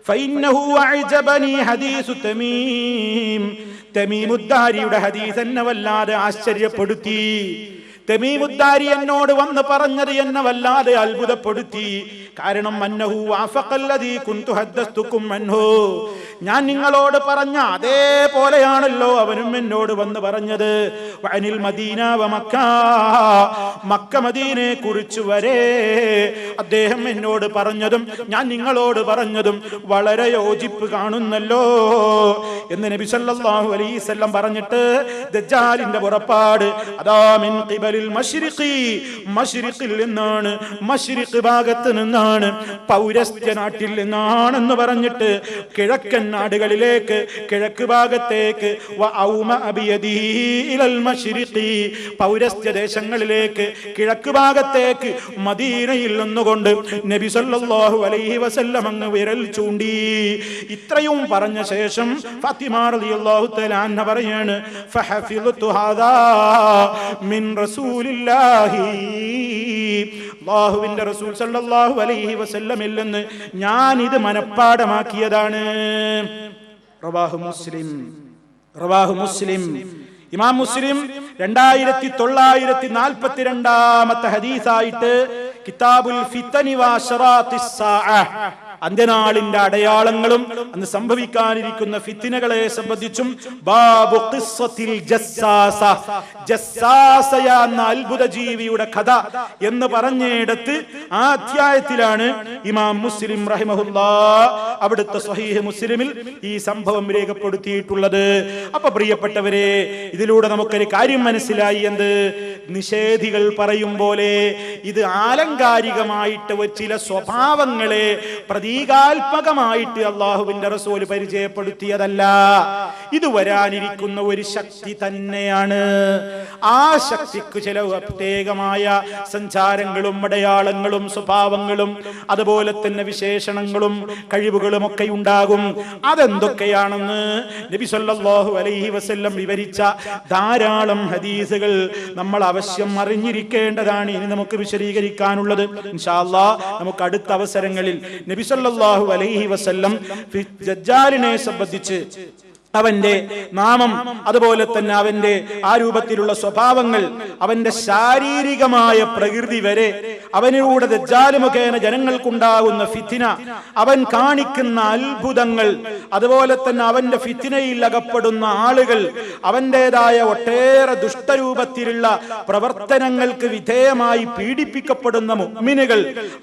ഫഇന്നഹു അഅജബനി ഹദീസു തമീം, തമീമുദ്ദാരിയുടെ ഹദീസ് എന്നെ വല്ലാതെ ആശ്ചര്യപ്പെടുത്തി. തമീമുദ്ദാരി എന്നോട് വന്ന് പറഞ്ഞത് എന്നെ വല്ലാതെ അത്ഭുതപ്പെടുത്തി. കാരണം അന്നഹു വഫഖല്ലദീ കുന്തു ഹദ്ദസ്തുകും അൻഹു, ഞാൻ നിങ്ങളോട് പറഞ്ഞ അതേപോലെയാണല്ലോ അവനും എന്നോട് വന്ന് പറഞ്ഞത്. വഅനിൽ മദീന വ മക്ക, മക്ക മദീനയെ കുറിച്ച് വരെ അദ്ദേഹം എന്നോട് പറഞ്ഞതും ഞാൻ നിങ്ങളോട് പറഞ്ഞതും വളരെ യോജിപ്പ് കാണുന്നല്ലോ എന്ന് നബി സല്ലല്ലാഹു അലൈഹി വസല്ലം പറഞ്ഞിട്ട് ദജ്ജാലിന്റെ പുറപ്പാട് അദാ മിൻ ഖിബലിൽ മശ്രിഖി, മശ്രിഖിൽ നിന്നാണ്, മശ്രിഖ് ഭാഗത്ത് നിന്നാണ്, പൗരസ്ത്യ നാട്ടിൽ നിന്നാണെന്ന് പറഞ്ഞിട്ട് കിഴക്കൻ നാടുകളിലേക്ക്, കിഴക്ക് ഭാഗത്തേക്ക്, പൗരസ്ത്യ ദേശങ്ങളിലേക്ക്, കിഴക്ക് ഭാഗത്തേക്ക് മദീനയിൽ നിന്നുകൊണ്ട് നബി സല്ലല്ലാഹു അലൈഹി വസല്ലം അങ്ങ് വിരൽ ചൂണ്ടി. ഇത്രയും പറഞ്ഞ ശേഷം ഫാത്തിമ റളിയല്ലാഹു തആല അൻഹ പറയാണ്, ഫഹഫിളതു ഹാദാ മിൻ റസൂലില്ലാഹി, അല്ലാഹുവിന്റെ റസൂൽ സല്ലല്ലാഹു അലൈഹി വസല്ലമിൽ നിന്ന് ഞാൻ ഇത് മനപ്പാഠമാക്കിയതാണ്. റവാഹു മുസ്ലിം, റവാഹു മുസ്ലിം. ഇമാം മുസ്ലിം 2942 ഹദീസായിട്ട് കിതാബുൽ ഫിത്തനി വഅശറാത്തിസ് സാഅ, അന്ത്യനാളിന്റെ അടയാളങ്ങളും അന്ന് സംഭവിക്കാനിരിക്കുന്ന ഫിത്നകളെ സംബന്ധിച്ചും, ബാബു ഖിസ്സത്തിൽ ജസ്സാസ, ജസ്സാസയ എന്ന അത്ഭുത ജീവിയുടെ കഥ എന്ന് പറഞ്ഞിടത്ത് ആ അധ്യായത്തിലാണ് ഇമാം മുസ്ലിം റഹിമഹുല്ലാഹ് അവിടുത്തെ സ്വഹീഹ് മുസ്ലിമിൽ ഈ സംഭവം രേഖപ്പെടുത്തിയിട്ടുള്ളത്. അപ്പൊ പ്രിയപ്പെട്ടവരെ, ഇതിലൂടെ നമുക്കൊരു കാര്യം മനസ്സിലായി. എന്ത്? നിഷേധികൾ പറയും പോലെ ഇത് ആലങ്കാരികമായിട്ട് ചില സ്വഭാവങ്ങളെ പ്രതീകാത്മകമായിട്ട് അള്ളാഹുവിന്റെ റസൂൽ പരിചയപ്പെടുത്തിയതല്ല. ഇത് വരാനിരിക്കുന്ന ഒരു ശക്തി തന്നെയാണ്. ആ ശക്തിക്ക് ചില പ്രത്യേകമായ സഞ്ചാരങ്ങളും അടയാളങ്ങളും സ്വഭാവങ്ങളും അതുപോലെ തന്നെ വിശേഷണങ്ങളും കഴിവുകളും ഒക്കെ ഉണ്ടാകും. അതെന്തൊക്കെയാണെന്ന് നബി സല്ലല്ലാഹു അലൈഹി വസല്ലം വിവരിച്ച ധാരാളം ഹദീസുകൾ നമ്മൾ അവശ്യം അറിഞ്ഞിരിക്കേണ്ടതാണ്. ഇനി നമുക്ക് വിശദീകരിക്കാനുള്ളത് ഇൻഷാ അല്ലാഹ് നമുക്ക് അടുത്ത അവസരങ്ങളിൽ നബി സല്ലല്ലാഹു അലൈഹി വസല്ലം ദജ്ജാലിനെ സംബന്ധിച്ച്, അവന്റെ നാമം, അതുപോലെ തന്നെ അവന്റെ ആ രൂപത്തിലുള്ള സ്വഭാവങ്ങൾ, അവന്റെ ശാരീരികമായ പ്രകൃതി വരെ, അവനിലൂടെ ദജ്ജാൽ മുഖേന ജനങ്ങൾക്കുണ്ടാകുന്ന ഫിത്ന, അവൻ കാണിക്കുന്ന അത്ഭുതങ്ങൾ, അതുപോലെ തന്നെ അവന്റെ ഫിത്നയിൽ അകപ്പെടുന്ന ആളുകൾ, അവന്റേതായ ഒട്ടേറെ ദുഷ്ടരൂപത്തിലുള്ള പ്രവർത്തനങ്ങൾക്ക് വിധേയമായി പീഡിപ്പിക്കപ്പെടുന്ന മുഅ്മിനുകൾ,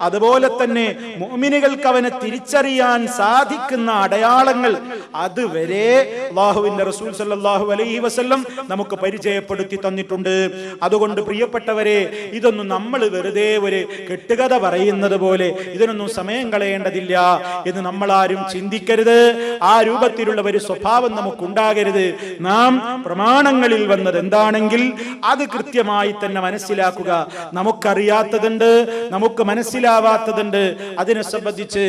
അതുപോലെ തന്നെ മുഅ്മിനുകൾക്ക് അവനെ തിരിച്ചറിയാൻ സാധിക്കുന്ന അടയാളങ്ങൾ, അതുവരെ അല്ലാഹുവിന്റെ റസൂൽ സല്ലല്ലാഹു അലൈഹി വസല്ലം നമുക്ക് പരിചയപ്പെടുത്തി തന്നിട്ടുണ്ട്. അതുകൊണ്ട് പ്രിയപ്പെട്ടവരെ, ഇതൊന്നും നമ്മൾ വെറുതെ ഒരു കെട്ടുകഥ പറയുന്നത് പോലെ ഇതിനൊന്നും സമയം കളയേണ്ടതില്ല എന്ന് നമ്മൾ ആരും ചിന്തിക്കരുത്. ആ രൂപത്തിലുള്ള ഒരു സ്വഭാവം നമുക്കുണ്ടാകരുത്. നാം പ്രമാണങ്ങളിൽ വന്നത് എന്താണെങ്കിൽ അത് കൃത്യമായി തന്നെ മനസ്സിലാക്കുക. നമുക്കറിയാത്തതുണ്ട്, നമുക്ക് മനസ്സിലാവാത്തതുണ്ട്. അതിനെ സംബന്ധിച്ച്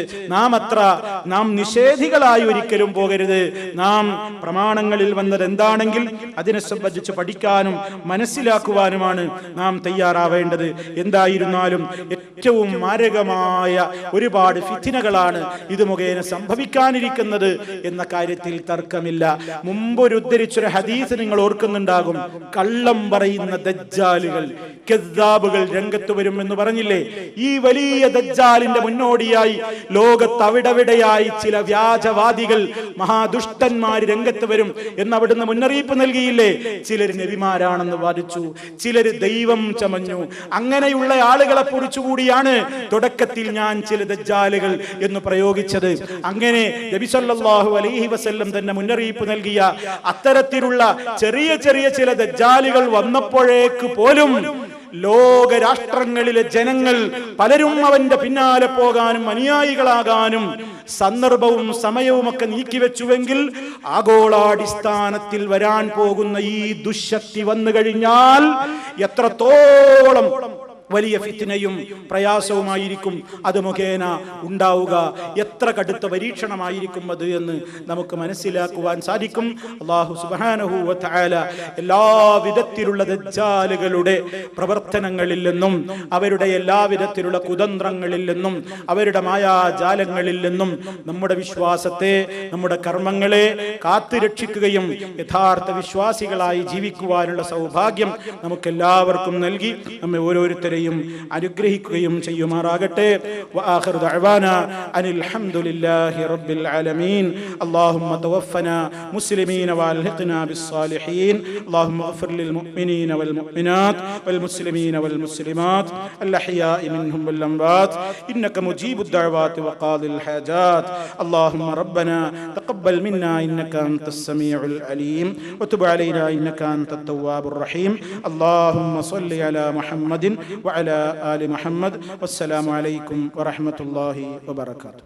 നാം നിഷേധികളായി ഒരിക്കലും പോകരുത്. നാം പ്രമാണങ്ങളിൽ വന്നത് എന്താണെങ്കിൽ അതിനെ സംബന്ധിച്ച് പഠിക്കാനും മനസ്സിലാക്കുവാനുമാണ് നാം തയ്യാറാവേണ്ടത്. എന്തായിരുന്നാലും ഏറ്റവും മാരകമായ ഒരുപാട് ഫിത്നകളാണ് ഇത് മുഖേന സംഭവിക്കാനിരിക്കുന്നത് എന്ന കാര്യത്തിൽ തർക്കമില്ല. മുമ്പൊരു ഉദ്ധരിച്ചൊരു ഹദീസ് നിങ്ങൾ ഓർക്കുന്നുണ്ടാകും. കള്ളം പറയുന്ന ദജ്ജാലുകൾ, കദ്ദാബുകൾ രംഗത്ത് വരും എന്ന് പറഞ്ഞില്ലേ? ഈ വലിയ ദജ്ജാലിന്റെ മുന്നോടിയായി ലോകത്ത് അവിടെവിടെയായി ചില വ്യാജവാദികൾ, മഹാദുഷ്ടന്മാർ രംഗത്ത് വരും എന്ന് അവിടുന്ന് മുന്നറിയിപ്പ് നൽകിയില്ലേ? ചിലർ നബിമാരാണെന്ന് വാദിച്ചു, ചിലര് ദൈവം ചമഞ്ഞു. അങ്ങനെയുള്ള ആളുകളെ കുറിച്ചുകൂടിയാണ് തുടക്കത്തിൽ ഞാൻ ചില ദജ്ജാലുകൾ എന്ന് പ്രയോഗിച്ചത്. അങ്ങനെ നബി സല്ലല്ലാഹു അലൈഹി വസല്ലം തന്നെ മുന്നറിയിപ്പ് നൽകിയ അത്തരത്തിലുള്ള ചെറിയ ചെറിയ ചില ദജ്ജാലുകൾ വന്നപ്പോഴേക്ക് പോലും ലോകരാഷ്ട്രങ്ങളിലെ ജനങ്ങൾ പലരും അവന്റെ പിന്നാലെ പോകാനും അനുയായികളാകാനും സന്ദർഭവും സമയവും ഒക്കെ നീക്കിവെച്ചുവെങ്കിൽ ആഗോളാടിസ്ഥാനത്തിൽ വരാൻ പോകുന്ന ഈ ദുശക്തി വന്നു കഴിഞ്ഞാൽ എത്രത്തോളം വലിയ ഫിത്നയും പ്രയാസവുമായിരിക്കും അത് മുഖേന ഉണ്ടാവുക, എത്ര കടുത്ത പരീക്ഷണമായിരിക്കും അത് എന്ന് നമുക്ക് മനസ്സിലാക്കുവാൻ സാധിക്കും. അല്ലാഹു സുബ്ഹാനഹു വ തആല എല്ലാ വിധത്തിലുള്ള ദജ്ജാലുകളുടെ പ്രവർത്തനങ്ങളിൽ നിന്നും അവരുടെ എല്ലാ വിധത്തിലുള്ള കുതന്ത്രങ്ങളിൽ നിന്നും അവരുടെ മായാജാലങ്ങളിൽ നിന്നും നമ്മുടെ വിശ്വാസത്തെ, നമ്മുടെ കർമ്മങ്ങളെ കാത്തുരക്ഷിക്കുകയും യഥാർത്ഥ വിശ്വാസികളായി ജീവിക്കുവാനുള്ള സൗഭാഗ്യം നമുക്കെല്ലാവർക്കും നൽകി നമ്മെ ഓരോരുത്തരെയും അനുഗ്രഹിക്കുകയും ചെയ്യുമാറാകട്ടെ. വആഖിറു ദഅവാനാ അനിൽ ഹംദുലില്ലാഹി റബ്ബിൽ ആലമീൻ. അല്ലാഹുമ്മ തവഫനാ മുസ്ലിമീന വഅൽഹിഖ്നാ ബിസ്സാലിഹീൻ. അല്ലാഹുമ്മഗ്ഫിർ ലിൽ മുഅ്മിനീന വൽ മുഅ്മിനാത്ത് വൽ മുസ്ലിമീന വൽ മുസ്ലിമാത്ത് അൽ അഹ്യാഇ മിൻഹും വൽ അംവാത്ത് ഇന്നക മുജീബുദ് ദഅവാതി വഖാദിൽ ഹാജാത്ത്. അല്ലാഹുമ്മ റബ്ബനാ തഖബ്ബൽ മിന്നാ ഇന്നക അൻതസ് സമീഉൽ അലീം വതുബ് അലൈനാ ഇന്നക അൻതത് തവ്വാബുർ റഹീം. അല്ലാഹുമ്മ സ്വല്ലി അലാ മുഹമ്മദിൻ وعلى آل محمد. والسلام عليكم ورحمة الله وبركاته.